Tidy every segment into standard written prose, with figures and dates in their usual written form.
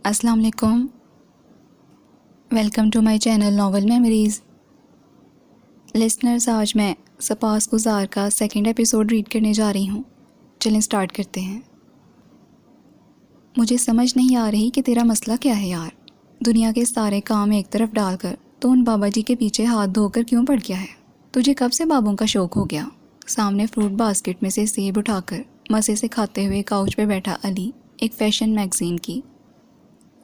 السلام علیکم، welcome to my channel novel memories. Listeners, آج میں سپاس گزار کا سیکنڈ ایپیسوڈ ریڈ کرنے جا رہی ہوں۔ چلیں سٹارٹ کرتے ہیں۔ مجھے سمجھ نہیں آ رہی کہ تیرا مسئلہ کیا ہے یار۔ دنیا کے سارے کام ایک طرف ڈال کر تو ان بابا جی کے پیچھے ہاتھ دھو کر کیوں پڑ گیا ہے؟ تجھے کب سے بابوں کا شوق ہو گیا؟ سامنے فروٹ باسکٹ میں سے سیب اٹھا کر مزے سے کھاتے ہوئے کاؤچ پہ بیٹھا علی ایک فیشن میگزین کی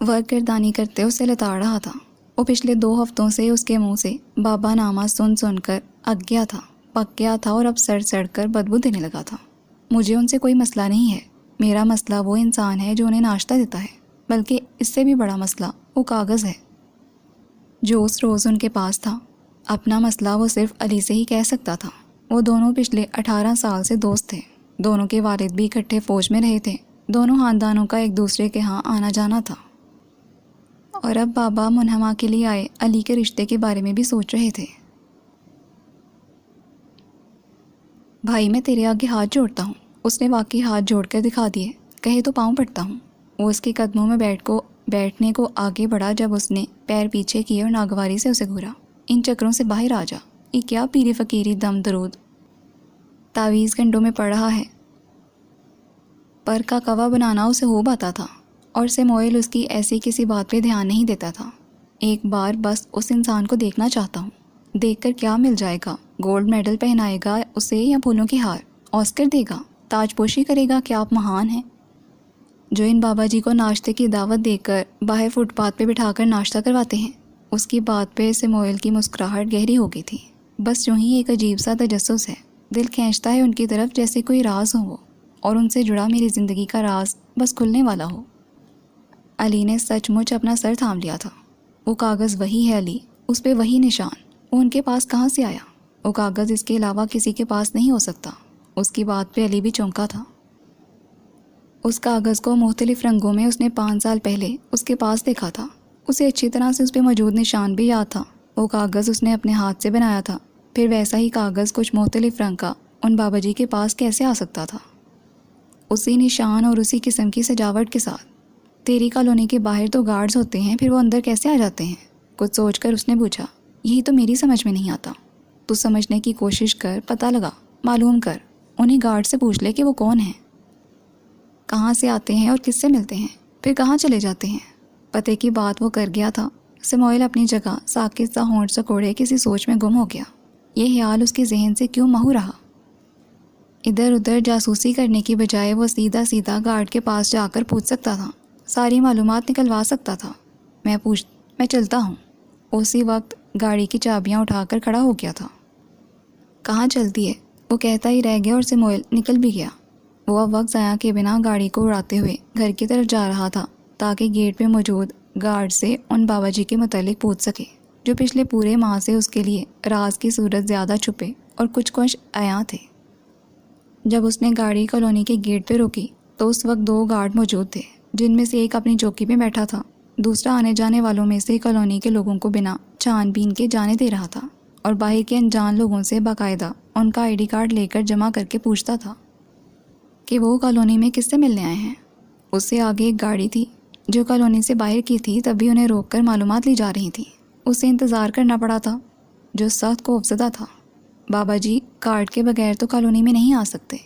ورک گردانی کرتے اسے لتاڑ رہا تھا۔ وہ پچھلے 2 ہفتوں سے اس کے منہ سے بابا نامہ سن سن کر اگ گیا تھا، پک گیا تھا اور اب سڑ سڑ کر بدبو دینے لگا تھا۔ مجھے ان سے کوئی مسئلہ نہیں ہے، میرا مسئلہ وہ انسان ہے جو انہیں ناشتہ دیتا ہے، بلکہ اس سے بھی بڑا مسئلہ وہ کاغذ ہے جو اس روز ان کے پاس تھا۔ اپنا مسئلہ وہ صرف علی سے ہی کہہ سکتا تھا۔ وہ دونوں پچھلے 18 سال سے دوست تھے، دونوں کے والد بھی اکٹھے فوج میں رہے تھے، دونوں خاندانوں کا ایک دوسرے کے ہاں آنا جانا تھا، اور اب بابا منہما کے لیے آئے علی کے رشتے کے بارے میں بھی سوچ رہے تھے۔ بھائی میں تیرے آگے ہاتھ جوڑتا ہوں، اس نے واقعی ہاتھ جوڑ کر دکھا دیے، کہے تو پاؤں پڑتا ہوں۔ وہ اس کے قدموں میں بیٹھنے کو آگے بڑھا جب اس نے پیر پیچھے کیے اور ناگواری سے اسے گھورا۔ ان چکروں سے باہر آ جا، یہ کیا پیری فقیری دم درود تعویذ گنڈوں میں پڑ رہا ہے؟ پر کا کوا بنانا اسے خوب آتا تھا، اور سموئل اس کی ایسی کسی بات پہ دھیان نہیں دیتا تھا۔ ایک بار بس اس انسان کو دیکھنا چاہتا ہوں، دیکھ کر کیا مل جائے گا؟ گولڈ میڈل پہنائے گا اسے یا پھولوں کی ہار؟ آسکر دے گا؟ تاج پوشی کرے گا کہ آپ مہان ہیں؟ جو ان بابا جی کو ناشتے کی دعوت دے کر باہر فٹ پاتھ پہ بٹھا کر ناشتہ کرواتے ہیں؟ اس کی بات پہ سموئل کی مسکراہٹ گہری ہو گئی تھی۔ بس یوں ہی ایک عجیب سا تجسس ہے، دل کھینچتا ہے ان کی طرف جیسے کوئی راز ہو وہ، اور ان سے جڑا میری زندگی کا راز بس کھلنے والا ہو۔ علی نے سچ مچ اپنا سر تھام لیا تھا۔ وہ کاغذ وہی ہے علی، اس پہ وہی نشان، وہ ان کے پاس کہاں سے آیا؟ وہ کاغذ اس کے علاوہ کسی کے پاس نہیں ہو سکتا۔ اس کی بات پہ علی بھی چونکا تھا۔ اس کاغذ کو مختلف رنگوں میں اس نے 5 سال پہلے اس کے پاس دیکھا تھا۔ اسے اچھی طرح سے اس پہ موجود نشان بھی یاد تھا۔ وہ کاغذ اس نے اپنے ہاتھ سے بنایا تھا، پھر ویسا ہی کاغذ کچھ مختلف رنگ کا ان بابا جی کے پاس کیسے آ سکتا تھا؟ اسی نشان اور اسی قسم کی سجاوٹ کے ساتھ۔ تیری کالونی کے باہر تو گارڈز ہوتے ہیں، پھر وہ اندر کیسے آ جاتے ہیں؟ کچھ سوچ کر اس نے پوچھا، یہی تو میری سمجھ میں نہیں آتا۔ تو سمجھنے کی کوشش کر، پتہ لگا، معلوم کر، انہیں گارڈ سے پوچھ لے کہ وہ کون ہیں، کہاں سے آتے ہیں اور کس سے ملتے ہیں، پھر کہاں چلے جاتے ہیں۔ پتے کی بات وہ کر گیا تھا۔ سموئل اپنی جگہ ساکت سا ہونٹ سکوڑے کسی سوچ میں گم ہو گیا۔ یہ خیال اس کے ذہن سے کیوں محو رہا؟ ادھر ادھر جاسوسی کرنے کی بجائے وہ سیدھا سیدھا گارڈ کے پاس جا کر پوچھ سکتا تھا، ساری معلومات نکلوا سکتا تھا۔ میں چلتا ہوں۔ اسی وقت گاڑی کی چابیاں اٹھا کر کھڑا ہو گیا تھا۔ کہاں چلتی ہے؟ وہ کہتا ہی رہ گیا اور سموئل نکل بھی گیا۔ وہ اب وقت ضائع کے بنا گاڑی کو اڑاتے ہوئے گھر کی طرف جا رہا تھا تاکہ گیٹ پہ موجود گارڈ سے ان بابا جی کے متعلق پوچھ سکے جو پچھلے پورے ماہ سے اس کے لیے راز کی صورت زیادہ چھپے اور کچھ عیاں تھے۔ جب اس نے گاڑی کالونی کے گیٹ پہ روکی تو اس وقت 2 گارڈ موجود تھے، جن میں سے ایک اپنی چوکی پہ بیٹھا تھا، دوسرا آنے جانے والوں میں سے کالونی کے لوگوں کو بنا چھان بین کے جانے دے رہا تھا، اور باہر کے انجان لوگوں سے باقاعدہ ان کا ID کارڈ لے کر جمع کر کے پوچھتا تھا کہ وہ کالونی میں کس سے ملنے آئے ہیں۔ اس سے آگے ایک گاڑی تھی جو کالونی سے باہر کی تھی، تب بھی انہیں روک کر معلومات لی جا رہی تھی۔ اسے انتظار کرنا پڑا تھا جو سخت خوفزدہ تھا۔ بابا جی کارڈ کے بغیر تو کالونی میں نہیں آ سکتے۔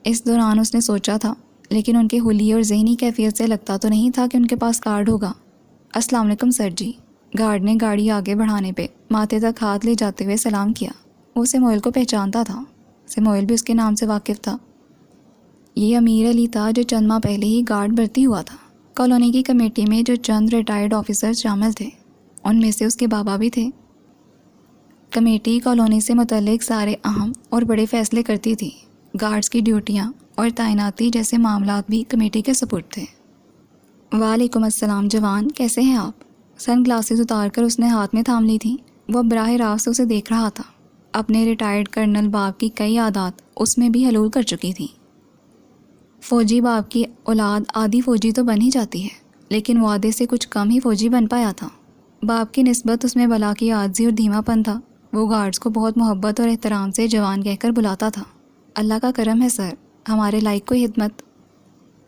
اس دوران اس نے سوچا تھا، لیکن ان کے حلیے اور ذہنی کیفیت سے لگتا تو نہیں تھا کہ ان کے پاس کارڈ ہوگا۔ السلام علیکم سر جی۔ گارڈ نے گاڑی آگے بڑھانے پہ ماتھے تک ہاتھ لے جاتے ہوئے سلام کیا۔ وہ سموئل کو پہچانتا تھا، سموئل بھی اس کے نام سے واقف تھا۔ یہ امیر علی تھا جو چند ماہ پہلے ہی گارڈ بھرتی ہوا تھا۔ کالونی کی کمیٹی میں جو چند ریٹائرڈ آفیسر شامل تھے، ان میں سے اس کے بابا بھی تھے۔ کمیٹی کالونی سے متعلق سارے اہم اور بڑے فیصلے کرتی تھی۔ گارڈز کی ڈیوٹیاں اور تعیناتی جیسے معاملات بھی کمیٹی کے سپرد تھے۔ وعلیکم السلام جوان، کیسے ہیں آپ؟ سن گلاسز اتار کر اس نے ہاتھ میں تھام لی تھی۔ وہ براہ راست اسے دیکھ رہا تھا۔ اپنے ریٹائرڈ کرنل باپ کی کئی عادات اس میں بھی حلول کر چکی تھی۔ فوجی باپ کی اولاد آدھی فوجی تو بن ہی جاتی ہے، لیکن وہ آدھے سے کچھ کم ہی فوجی بن پایا تھا۔ باپ کی نسبت اس میں بلا کی عاجزی اور دھیما پن تھا۔ وہ گارڈز کو بہت محبت اور احترام سے جوان کہہ کر بلاتا تھا۔ اللہ کا کرم ہے سر، ہمارے لائق کوئی خدمت۔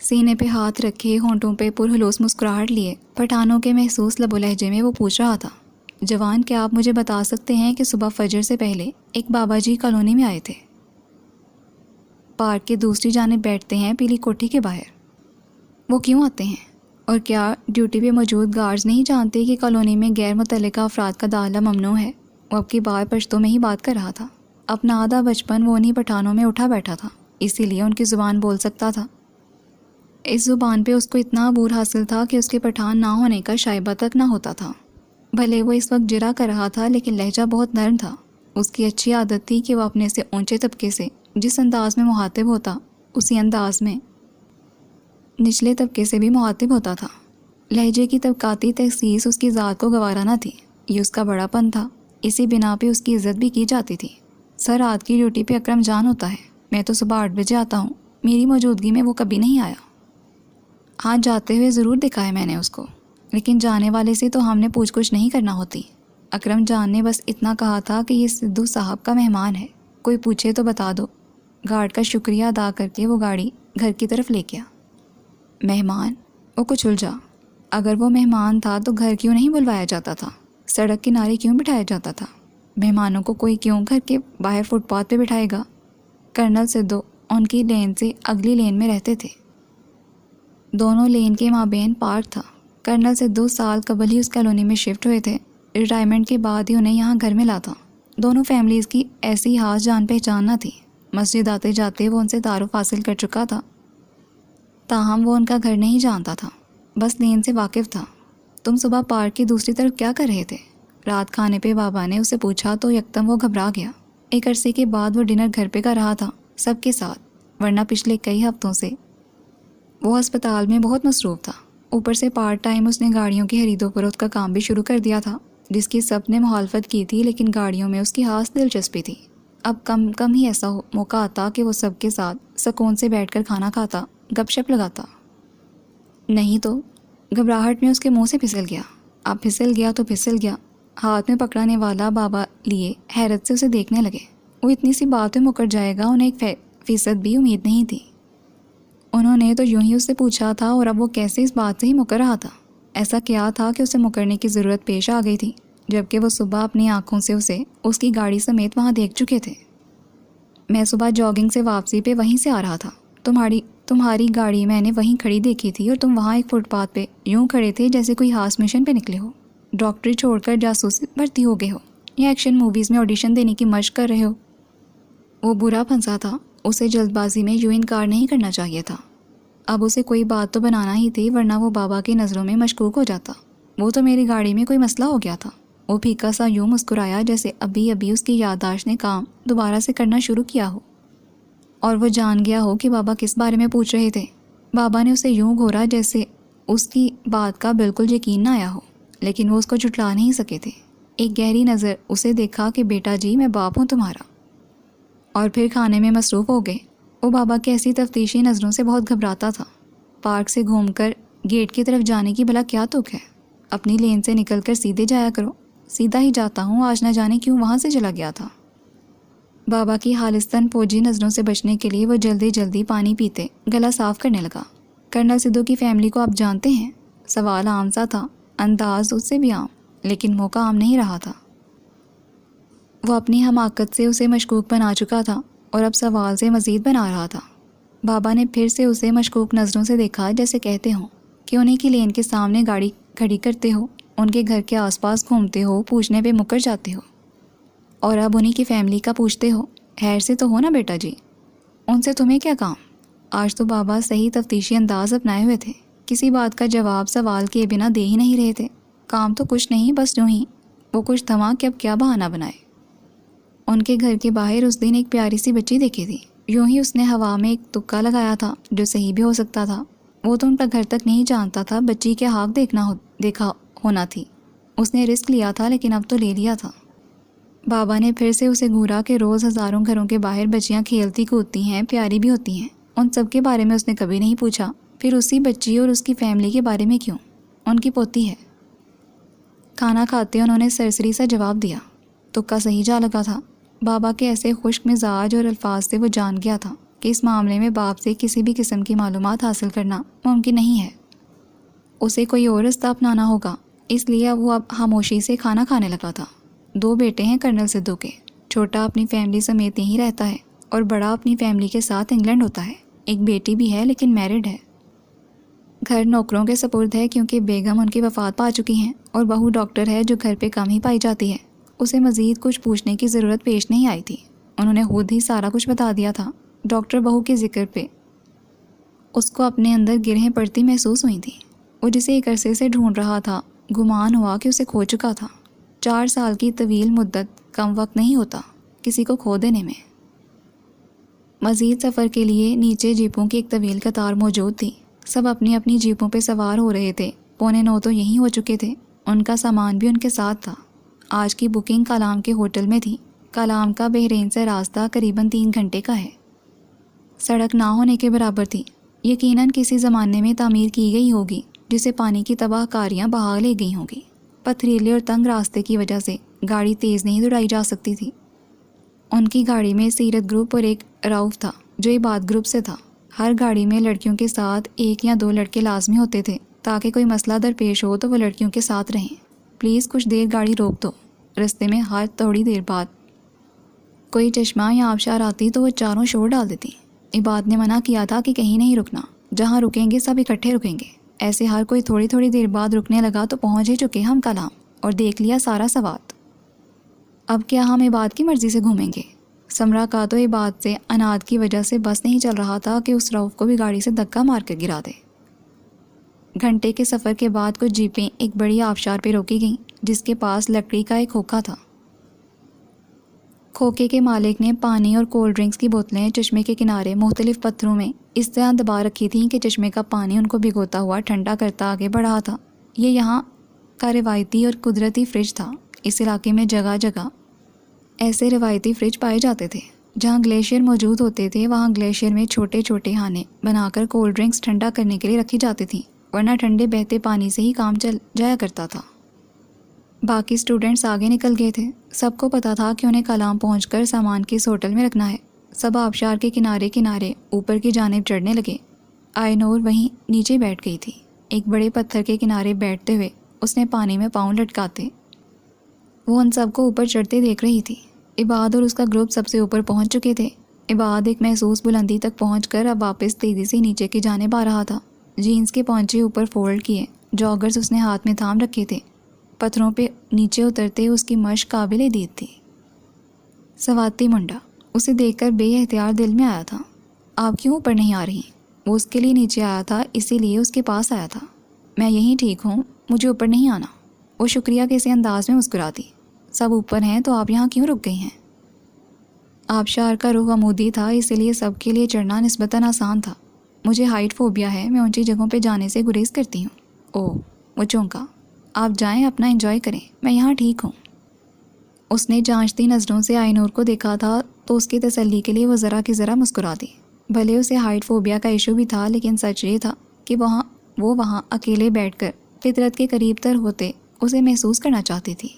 سینے پہ ہاتھ رکھے ہونٹوں پہ پرہلوس مسکراہٹ لیے پٹھانوں کے محسوس لب و لہجے میں وہ پوچھ رہا تھا، جوان کیا آپ مجھے بتا سکتے ہیں کہ صبح فجر سے پہلے ایک بابا جی کالونی میں آئے تھے؟ پارک کے دوسری جانب بیٹھتے ہیں پیلی کوٹھی کے باہر۔ وہ کیوں آتے ہیں؟ اور کیا ڈیوٹی پہ موجود گارڈز نہیں جانتے کہ کالونی میں غیر متعلقہ افراد کا داخلہ ممنوع ہے؟ وہ اب کی بار پشتوں میں ہی بات کر رہا تھا۔ اپنا آدھا بچپن وہ انہی پٹھانوں میں اٹھا بیٹھا تھا، اسی لیے ان کی زبان بول سکتا تھا۔ اس زبان پہ اس کو اتنا عبور حاصل تھا کہ اس کے پٹھان نہ ہونے کا شائبہ تک نہ ہوتا تھا۔ بھلے وہ اس وقت جرا کر رہا تھا لیکن لہجہ بہت نرم تھا۔ اس کی اچھی عادت تھی کہ وہ اپنے سے اونچے طبقے سے جس انداز میں مخاطب ہوتا اسی انداز میں نچلے طبقے سے بھی مخاطب ہوتا تھا۔ لہجے کی طبقاتی تخصیص اس کی ذات کو گوارا نہ تھی، یہ اس کا بڑا پن تھا، اسی بنا پہ اس کی عزت بھی کی جاتی تھی۔ سر رات کی ڈیوٹی پہ اکرم جان ہوتا ہے، میں تو صبح 8 بجے آتا ہوں، میری موجودگی میں وہ کبھی نہیں آیا۔ آج جاتے ہوئے ضرور دکھا ہے میں نے اس کو، لیکن جانے والے سے تو ہم نے پوچھ گچھ نہیں کرنا ہوتی۔ اکرم جان نے بس اتنا کہا تھا کہ یہ سدھو صاحب کا مہمان ہے، کوئی پوچھے تو بتا دو۔ گارڈ کا شکریہ ادا کر کے وہ گاڑی گھر کی طرف لے گیا۔ مہمان؟ وہ کچھ الجھا۔ اگر وہ مہمان تھا تو گھر کیوں نہیں بلوایا جاتا تھا؟ سڑک کنارے کیوں بٹھایا جاتا تھا؟ مہمانوں کو کوئی کیوں گھر کے باہر فٹ پاتھ پہ بٹھائے گا؟ کرنل سدھو ان کی لین سے اگلی لین میں رہتے تھے، دونوں لین کے مابین پارک تھا۔ کرنل سدھو سال قبل ہی اس کالونی میں شفٹ ہوئے تھے، ریٹائرمنٹ کے بعد ہی انہیں یہاں گھر ملا تھا۔ دونوں فیملیز کی ایسی خاص جان پہچان نہ تھی، مسجد آتے جاتے وہ ان سے تعارف حاصل کر چکا تھا، تاہم وہ ان کا گھر نہیں جانتا تھا، بس لین سے واقف تھا۔ تم صبح پارک کی دوسری طرف کیا کر رہے تھے؟ رات کھانے پہ بابا نے اسے پوچھا تو یکدم وہ گھبرا گیا۔ ایک عرصے کے بعد وہ ڈنر گھر پہ کر رہا تھا، سب کے ساتھ، ورنہ پچھلے کئی ہفتوں سے وہ ہسپتال میں بہت مصروف تھا۔ اوپر سے پارٹ ٹائم اس نے گاڑیوں کی خرید و فروخت کا کام بھی شروع کر دیا تھا، جس کی سب نے مخالفت کی تھی، لیکن گاڑیوں میں اس کی خاص دلچسپی تھی۔ اب کم ہی ایسا موقع آتا کہ وہ سب کے ساتھ سکون سے بیٹھ کر کھانا کھاتا، گپ شپ لگاتا۔ نہیں تو گھبراہٹ میں اس کے منہ سے پھسل گیا۔ اب پھسل گیا تو پھسل گیا۔ ہاتھ میں پکڑانے والا بابا لیے حیرت سے اسے دیکھنے لگے۔ وہ اتنی سی بات میں مکر جائے گا انہیں 1% بھی امید نہیں تھی۔ انہوں نے تو یوں ہی اس سے پوچھا تھا، اور اب وہ کیسے اس بات سے ہی مکر رہا تھا؟ ایسا کیا تھا کہ اسے مکرنے کی ضرورت پیش آ گئی تھی، جبکہ وہ صبح اپنی آنکھوں سے اسے اس کی گاڑی سمیت وہاں دیکھ چکے تھے۔ میں صبح جاگنگ سے واپسی پہ وہیں سے آ رہا تھا، تمہاری گاڑی میں نے وہیں کھڑی دیکھی تھی، اور تم وہاں ایک فٹ پاتھ پہ یوں کھڑے تھے جیسے کوئی خاص مشن پہ نکلے ہو، ڈاکٹری چھوڑ کر جاسوسی بھرتی ہو گئے ہو، یا ایکشن موویز میں آڈیشن دینے کی مشق کر رہے ہو۔ وہ برا پھنسا تھا، اسے جلد بازی میں یوں انکار نہیں کرنا چاہیے تھا۔ اب اسے کوئی بات تو بنانا ہی تھی، ورنہ وہ بابا کی نظروں میں مشکوک ہو جاتا۔ وہ تو میری گاڑی میں کوئی مسئلہ ہو گیا تھا۔ وہ پھیکا سا یوں مسکرایا جیسے ابھی اس کی یادداشت نے کام دوبارہ سے کرنا شروع کیا ہو، اور وہ جان گیا ہو کہ بابا کس بارے میں پوچھ رہے تھے۔ بابا نے اسے یوں گھورا جیسے اس کی بات کا بالکل یقین نہ آیا ہو، لیکن وہ اس کو جھٹلا نہیں سکے تھے۔ ایک گہری نظر اسے دیکھا کہ بیٹا جی میں باپ ہوں تمہارا، اور پھر کھانے میں مصروف ہو گئے۔ وہ بابا کی ایسی تفتیشی نظروں سے بہت گھبراتا تھا۔ پارک سے گھوم کر گیٹ کی طرف جانے کی بھلا کیا تک ہے؟ اپنی لین سے نکل کر سیدھے جایا کرو۔ سیدھا ہی جاتا ہوں، آج نہ جانے کیوں وہاں سے چلا گیا تھا۔ بابا کی خالصتاً فوجی نظروں سے بچنے کے لیے وہ جلدی پانی پیتے گلا صاف کرنے لگا۔ کرنل سدھو کی فیملی کو آپ جانتے ہیں؟ سوال عام سا تھا، انداز اس سے بھی عام، لیکن موقع عام نہیں رہا تھا۔ وہ اپنی حماقت سے اسے مشکوک بنا چکا تھا، اور اب سوال سے مزید بنا رہا تھا۔ بابا نے پھر سے اسے مشکوک نظروں سے دیکھا، جیسے کہتے ہوں کہ انہیں کی لین کے سامنے گاڑی کھڑی کرتے ہو، ان کے گھر کے آس پاس گھومتے ہو، پوچھنے پہ مکر جاتے ہو، اور اب انہیں کی فیملی کا پوچھتے ہو۔ خیر سے تو ہو نا بیٹا جی، ان سے تمہیں کیا کام؟ آج تو بابا صحیح تفتیشی انداز اپنائے ہوئے تھے، کسی بات کا جواب سوال کیے بنا دے ہی نہیں رہے تھے۔ کام تو کچھ نہیں، بس یوں ہی۔ وہ کچھ تھما کہ اب کیا بہانہ بنائے۔ ان کے گھر کے باہر اس دن ایک پیاری سی بچی دیکھی تھی، یوں ہی اس نے ہوا میں ایک تکا لگایا تھا جو صحیح بھی ہو سکتا تھا۔ وہ تو ان کا گھر تک نہیں جانتا تھا، بچی کے ہاک دیکھا ہونا تھی۔ اس نے رسک لیا تھا، لیکن اب تو لے لیا تھا۔ بابا نے پھر سے اسے گھورا کہ روز ہزاروں گھروں کے باہر بچیاں کھیلتی کودتی ہیں، پیاری بھی ہوتی ہیں، ان سب کے بارے میں اس نے کبھی نہیں پوچھا۔ پھر اسی بچی اور اس کی فیملی کے بارے میں کیوں؟ ان کی پوتی ہے۔ کھانا کھاتے انہوں نے سرسری سا جواب دیا۔ تکا صحیح جا لگا تھا۔ بابا کے ایسے خشک مزاج اور الفاظ سے وہ جان گیا تھا کہ اس معاملے میں باپ سے کسی بھی قسم کی معلومات حاصل کرنا ممکن نہیں ہے. اسے کوئی اور رستہ اپنانا ہوگا، اس لیے وہ اب خاموشی سے کھانا کھانے لگا تھا. 2 بیٹے ہیں کرنل سدھو کے. چھوٹا اپنی فیملی سمیت یہیں رہتا ہے اور بڑا اپنی فیملی کے ساتھ انگلینڈ ہوتا ہے. ایک بیٹی بھی ہے لیکن میرڈ ہے. گھر نوکروں کے سپرد ہے کیونکہ بیگم ان کی وفات پا چکی ہیں اور بہو ڈاکٹر ہے جو گھر پہ کم ہی پائی جاتی ہے. اسے مزید کچھ پوچھنے کی ضرورت پیش نہیں آئی تھی. انہوں نے خود ہی سارا کچھ بتا دیا تھا. ڈاکٹر بہو کے ذکر پہ اس کو اپنے اندر گرہیں پڑتی محسوس ہوئی تھیں. وہ جسے ایک عرصے سے ڈھونڈ رہا تھا، گمان ہوا کہ اسے کھو چکا تھا. 4 سال کی طویل مدت کم وقت نہیں ہوتا کسی کو کھو دینے میں. مزید سفر کے لیے نیچے جیپوں کی ایک طویل قطار موجود تھی. سب اپنی اپنی جیپوں پہ سوار ہو رہے تھے. 8:45 تو یہیں ہو چکے تھے. ان کا سامان بھی ان کے ساتھ تھا. آج کی بکنگ کلام کے ہوٹل میں تھی. کلام کا بحرین سے راستہ قریباً 3 گھنٹے کا ہے. سڑک نہ ہونے کے برابر تھی. یقیناً کسی زمانے میں تعمیر کی گئی ہوگی جسے پانی کی تباہ کاریاں بہا لے گئی ہوں گی. پتھریلے اور تنگ راستے کی وجہ سے گاڑی تیز نہیں دوڑائی جا سکتی تھی. ان کی گاڑی میں سیرت گروپ اور ایک رؤف تھا جو عباد گروپ سے تھا. ہر گاڑی میں لڑکیوں کے ساتھ 1 یا 2 لڑکے لازمی ہوتے تھے تاکہ کوئی مسئلہ درپیش ہو تو وہ لڑکیوں کے ساتھ رہیں. پلیز کچھ دیر گاڑی روک دو. رستے میں ہر تھوڑی دیر بعد کوئی چشمہ یا آبشار آتی تو وہ چاروں شور ڈال دیتی. عباد نے منع کیا تھا کہ کہیں نہیں رکنا، جہاں رکیں گے سب اکٹھے رکیں گے. ایسے ہر کوئی تھوڑی تھوڑی دیر بعد رکنے لگا تو پہنچ ہی چکے ہم کلام اور دیکھ لیا سارا سوات. اب کیا ہم عباد کی مرضی سے گھومیں گے؟ سمرا کا تو عباد سے اناد کی وجہ سے بس نہیں چل رہا تھا کہ اس رؤف کو بھی گاڑی سے دھکا مار کر گرا دے. گھنٹے کے سفر کے بعد کچھ جیپیں ایک بڑی آبشار پہ روکی گئیں جس کے پاس لکڑی کا ایک کھوکھا تھا. کھوکے کے مالک نے پانی اور کولڈ ڈرنکس کی بوتلیں چشمے کے کنارے مختلف پتھروں میں اس طرح دبا رکھی تھیں کہ چشمے کا پانی ان کو بھگوتا ہوا ٹھنڈا کرتا آگے بڑھ رہا تھا. یہ یہاں کا روایتی اور قدرتی فریج تھا. اس علاقے میں جگہ جگہ ایسے روایتی فریج پائے جاتے تھے. جہاں گلیشیئر موجود ہوتے تھے وہاں گلیشیئر میں چھوٹے چھوٹے خانے بنا کر کولڈ ڈرنکس ٹھنڈا کرنے کے لیے رکھی جاتی تھیں، ورنہ ٹھنڈے بہتے پانی سے ہی کام چل جایا کرتا تھا. باقی اسٹوڈنٹس آگے نکل گئے تھے. سب کو پتہ تھا کہ انہیں کلام پہنچ کر سامان کس ہوٹل میں رکھنا ہے. سب آبشار کے کنارے کنارے اوپر کی جانب چڑھنے لگے. آئی نور وہیں نیچے بیٹھ گئی تھی. ایک بڑے پتھر کے کنارے بیٹھتے ہوئے اس نے پانی میں پاؤں لٹکاتے وہ ان سب کو اوپر چڑھتے دیکھ رہی تھی. عباد اور اس کا گروپ سب سے اوپر پہنچ چکے تھے. عباد ایک محسوس بلندی تک پہنچ کر اب واپس تیزی سے نیچے کی جانب آ رہا تھا. جینز کے پونچے اوپر فولڈ کیے، جاگرز اس نے ہاتھ میں تھام رکھے تھے. پتھروں پہ نیچے اترتے اس کی مشق قابل دید تھی. سواتی منڈا اسے دیکھ کر بے اختیار دل میں آیا تھا. آپ کیوں اوپر نہیں آ رہی؟ وہ اس کے لیے نیچے آیا تھا، اسی لیے اس کے پاس آیا تھا. میں یہیں ٹھیک ہوں، مجھے اوپر نہیں آنا. وہ شکریہ کے اسی انداز میں مسکراتی. سب اوپر ہیں تو آپ یہاں کیوں رک گئی ہیں؟ آبشار کا رخ عمودی تھا، اسی لیے سب کے لیے چڑھنا نسبتاً آسان تھا. مجھے ہائٹ فوبیا ہے، میں اونچی جگہوں پہ جانے سے گریز کرتی ہوں. اوہ، وہ چونکا. آپ جائیں، اپنا انجوائے کریں، میں یہاں ٹھیک ہوں. اس نے جانچتی نظروں سے آئی نور کو دیکھا تھا تو اس کی تسلی کے لیے وہ ذرا کی ذرا مسکرا دی. بھلے اسے ہائٹ فوبیا کا ایشو بھی تھا لیکن سچ یہ تھا کہ وہ وہاں اکیلے بیٹھ کر فطرت کے قریب تر ہوتے اسے محسوس کرنا چاہتی تھی،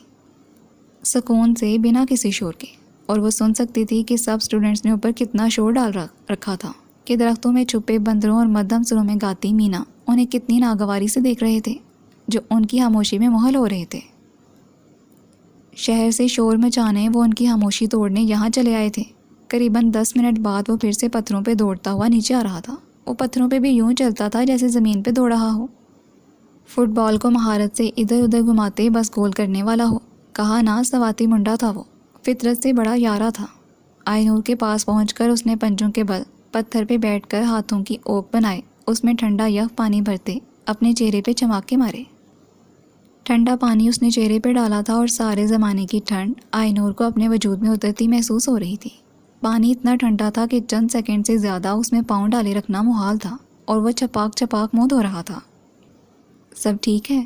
سکون سے، بنا کسی شور کے. اور وہ سن سکتی تھی کہ سب اسٹوڈنٹس نے اوپر کتنا شور ڈال رکھا تھا، کہ درختوں میں چھپے بندروں اور مدھم سروں میں گاتی مینا انہیں کتنی ناگواری سے دیکھ رہے تھے جو ان کی خاموشی میں محل ہو رہے تھے. شہر سے شور مچانے وہ ان کی خاموشی توڑنے یہاں چلے آئے تھے. قریباً 10 منٹ بعد وہ پھر سے پتھروں پہ دوڑتا ہوا نیچے آ رہا تھا. وہ پتھروں پہ بھی یوں چلتا تھا جیسے زمین پہ دوڑ رہا ہو، فٹ بال کو مہارت سے ادھر ادھر گھماتے بس گول کرنے والا ہو. کہا نا، سواتی منڈا تھا وہ، فطرت سے بڑا یارا تھا. آئی نور کے پاس پہنچ کر اس نے پنجوں کے بل پتھر پہ بیٹھ کر ہاتھوں کی اوک بنائے، اس میں ٹھنڈا یخ پانی بھرتے اپنے چہرے پہ چماکے مارے. ٹھنڈا پانی اس نے چہرے پہ ڈالا تھا اور سارے زمانے کی ٹھنڈ آئی نور کو اپنے وجود میں اترتی محسوس ہو رہی تھی. پانی اتنا ٹھنڈا تھا کہ چند سیکنڈ سے زیادہ اس میں پاؤں ڈالے رکھنا محال تھا اور وہ چھپاک چھپاک منہ دھو رہا تھا. سب ٹھیک ہے؟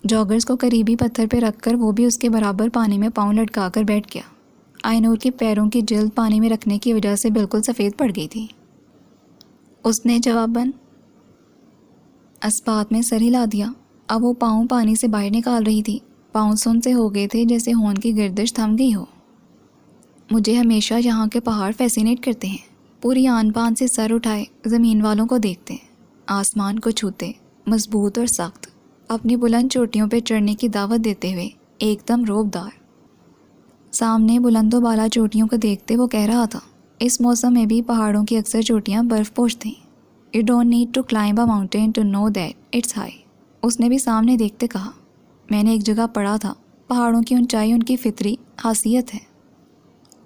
جاگرز کو قریبی پتھر پہ رکھ کر وہ بھی اس کے برابر پانی میں پاؤں لٹکا کر بیٹھ گیا. آئی نور کے پیروں کی جلد پانی میں رکھنے کی وجہ سے بالکل سفید پڑ گئی تھی. اس نے جواباً اسپات میں سر ہلا دیا. اب وہ پاؤں پانی سے باہر نکال رہی تھی. پاؤں سن سے ہو گئے تھے جیسے ہون کی گردش تھم گئی ہو. مجھے ہمیشہ یہاں کے پہاڑ فیسینیٹ کرتے ہیں. پوری آن پان سے سر اٹھائے زمین والوں کو دیکھتے، آسمان کو چھوتے، مضبوط اور سخت، اپنی بلند چوٹیوں پہ چڑھنے کی دعوت دیتے ہوئے ایک دم روبدار۔ سامنے بلند و بالا چوٹیوں کو دیکھتے وہ کہہ رہا تھا، اس موسم میں بھی پہاڑوں کی اکثر چوٹیاں برف پوش تھیں۔ You don't need to climb a mountain to know that it's high۔ اس نے بھی سامنے دیکھتے کہا، میں نے ایک جگہ پڑھا تھا، پہاڑوں کی اونچائی ان کی فطری خاصیت ہے،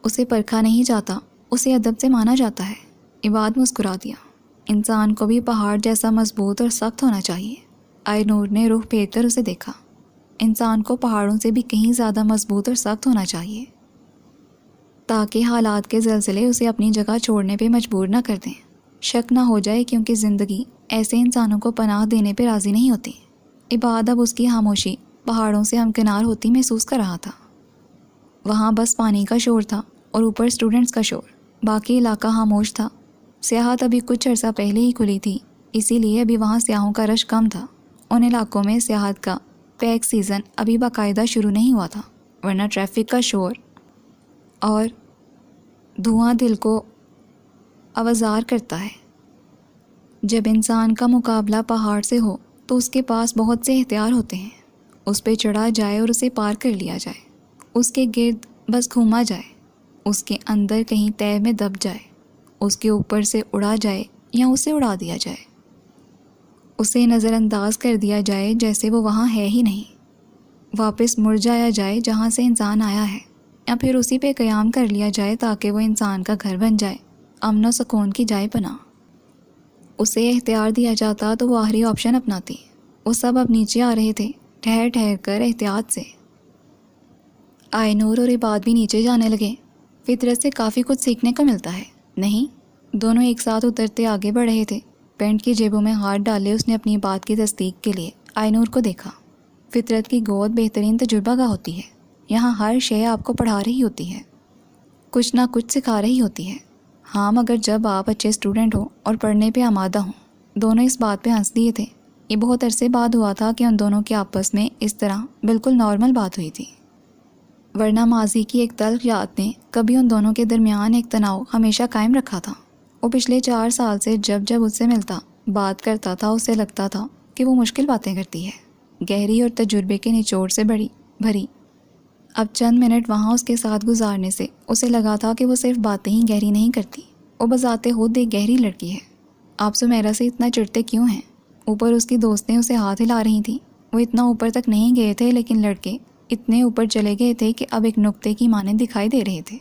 اسے پرکھا نہیں جاتا، اسے ادب سے مانا جاتا ہے۔ عباد مسکرا دیا، انسان کو بھی پہاڑ جیسا مضبوط اور سخت ہونا چاہیے۔ آئی نور نے رخ پھیر کر اسے دیکھا، انسان کو پہاڑوں سے بھی کہیں زیادہ مضبوط اور سخت ہونا چاہیے، تاکہ حالات کے زلزلے اسے اپنی جگہ چھوڑنے پہ مجبور نہ کر دیں، شک نہ ہو جائے، کیونکہ زندگی ایسے انسانوں کو پناہ دینے پہ راضی نہیں ہوتی۔ عباد اب اس کی خاموشی پہاڑوں سے ہمکنار ہوتی محسوس کر رہا تھا۔ وہاں بس پانی کا شور تھا اور اوپر اسٹوڈنٹس کا شور، باقی علاقہ خاموش تھا۔ سیاحت ابھی کچھ عرصہ پہلے ہی کھلی تھی، اسی لیے ابھی وہاں سیاحوں کا رش کم تھا۔ ان علاقوں میں سیاحت کا پیک سیزن ابھی باقاعدہ شروع نہیں ہوا تھا، ورنہ ٹریفک کا شور اور دھواں دل کو آوازار کرتا ہے۔ جب انسان کا مقابلہ پہاڑ سے ہو تو اس کے پاس بہت سے اختیار ہوتے ہیں، اس پہ چڑھا جائے اور اسے پار کر لیا جائے، اس کے گرد بس گھوما جائے، اس کے اندر کہیں تہہ میں دب جائے، اس کے اوپر سے اڑا جائے یا اسے اڑا دیا جائے، اسے نظر انداز کر دیا جائے جیسے وہ وہاں ہے ہی نہیں، واپس مڑ جایا جائے جہاں سے انسان آیا ہے، یا پھر اسی پہ قیام کر لیا جائے تاکہ وہ انسان کا گھر بن جائے، امن و سکون کی جائے پناہ۔ اسے اختیار دیا جاتا تو وہ آخری آپشن اپناتی۔ وہ سب اب نیچے آ رہے تھے، ٹھہر ٹھہر کر احتیاط سے۔ آئی نور اور عباد بھی نیچے جانے لگے۔ فطرت سے کافی کچھ سیکھنے کو ملتا ہے، نہیں؟ دونوں ایک ساتھ اترتے آگے بڑھ رہے تھے۔ پینٹ کی جیبوں میں ہاتھ ڈالے اس نے اپنی بات کی تصدیق کے لیے آئی نور کو دیکھا۔ فطرت کی گود بہترین تجربہ گاہ ہوتی ہے، یہاں ہر شے آپ کو پڑھا رہی ہوتی ہے، کچھ نہ کچھ سکھا رہی ہوتی ہے۔ ہاں، مگر جب آپ اچھے اسٹوڈنٹ ہوں اور پڑھنے پہ آمادہ ہوں۔ دونوں اس بات پہ ہنس دیے تھے۔ یہ بہت عرصے بعد ہوا تھا کہ ان دونوں کے آپس میں اس طرح بالکل نارمل بات ہوئی تھی، ورنہ ماضی کی ایک تلخ یاد نے کبھی ان دونوں کے درمیان ایک تناؤ ہمیشہ قائم رکھا تھا۔ وہ پچھلے 4 سال سے جب اس سے ملتا، بات کرتا تھا، اسے لگتا تھا کہ وہ مشکل باتیں کرتی ہے، گہری اور تجربے کے نچوڑ سے بھری۔ اب چند منٹ وہاں اس کے ساتھ گزارنے سے اسے لگا تھا کہ وہ صرف باتیں ہی گہری نہیں کرتی، وہ بذات خود ایک گہری لڑکی ہے۔ آپ سمیرا سے اتنا چڑھتے کیوں ہیں؟ اوپر اس کی دوستیں اسے ہاتھ ہلا رہی تھیں۔ وہ اتنا اوپر تک نہیں گئے تھے، لیکن لڑکے اتنے اوپر چلے گئے تھے کہ اب ایک نقطے کی مانند دکھائی دے رہے تھے۔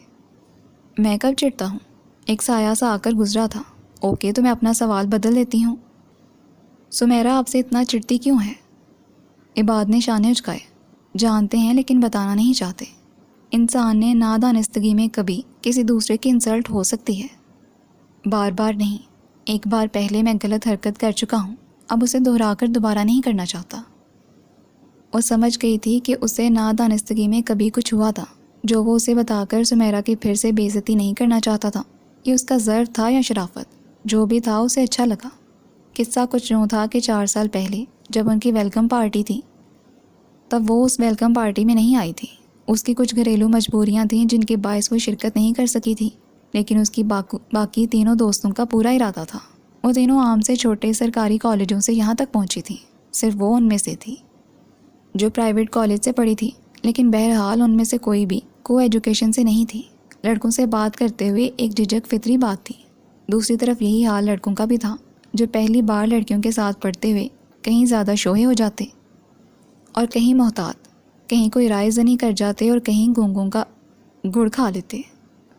میں کب چڑھتا ہوں؟ ایک سایہ سا آ کر گزرا تھا۔ اوکے، تو میں اپنا سوال بدل دیتی ہوں۔ سمیرا آپ سے اتنا چڑھتی کیوں ہے؟ عباد نے شانے اچکائے۔ جانتے ہیں لیکن بتانا نہیں چاہتے۔ انسان نے نادانستگی میں کبھی کسی دوسرے کی انسلٹ ہو سکتی ہے، بار بار نہیں۔ ایک بار پہلے میں غلط حرکت کر چکا ہوں، اب اسے دہرا کر دوبارہ نہیں کرنا چاہتا۔ وہ سمجھ گئی تھی کہ اسے نادانستگی میں کبھی کچھ ہوا تھا جو وہ اسے بتا کر سمیرا کی پھر سے بے عزتی نہیں کرنا چاہتا تھا۔ یہ اس کا ضرف تھا یا شرافت، جو بھی تھا اسے اچھا لگا۔ قصہ کچھ یوں تھا کہ 4 سال پہلے جب ان کی ویلکم پارٹی تھی، تب وہ اس ویلکم پارٹی میں نہیں آئی تھی۔ اس کی کچھ گھریلو مجبوریاں تھیں جن کے باعث وہ شرکت نہیں کر سکی تھی، لیکن اس کی باقی تینوں دوستوں کا پورا ارادہ تھا۔ وہ تینوں عام سے چھوٹے سرکاری کالجوں سے یہاں تک پہنچی تھیں، صرف وہ ان میں سے تھی جو پرائیویٹ کالج سے پڑھی تھی، لیکن بہرحال ان میں سے کوئی بھی کو ایجوکیشن سے نہیں تھی۔ لڑکوں سے بات کرتے ہوئے ایک جھجک فطری بات تھی۔ دوسری طرف یہی حال لڑکوں کا بھی تھا، جو پہلی بار لڑکیوں کے ساتھ پڑھتے ہوئے کہیں زیادہ شوہے ہو جاتے اور کہیں محتاط، کہیں کوئی رائے زنی کر جاتے اور کہیں گونگوں کا گڑ کھا لیتے۔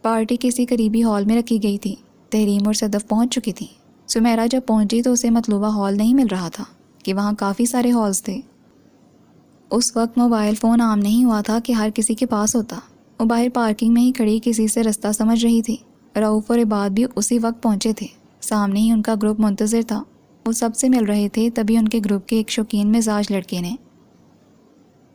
پارٹی کسی قریبی ہال میں رکھی گئی تھی۔ تحریم اور صدف پہنچ چکی تھی۔ سمیرا جب پہنچی تو اسے مطلوبہ ہال نہیں مل رہا تھا کہ وہاں کافی سارے ہالز تھے۔ اس وقت موبائل فون عام نہیں ہوا تھا کہ ہر کسی کے پاس ہوتا۔ وہ باہر پارکنگ میں ہی کھڑی کسی سے رستہ سمجھ رہی تھی۔ رؤف اور عباد بھی اسی وقت پہنچے تھے۔ سامنے ہی ان کا گروپ منتظر تھا۔ وہ سب سے مل رہے تھے، تبھی ان کے گروپ کے ایک شوقین مزاج لڑکے نے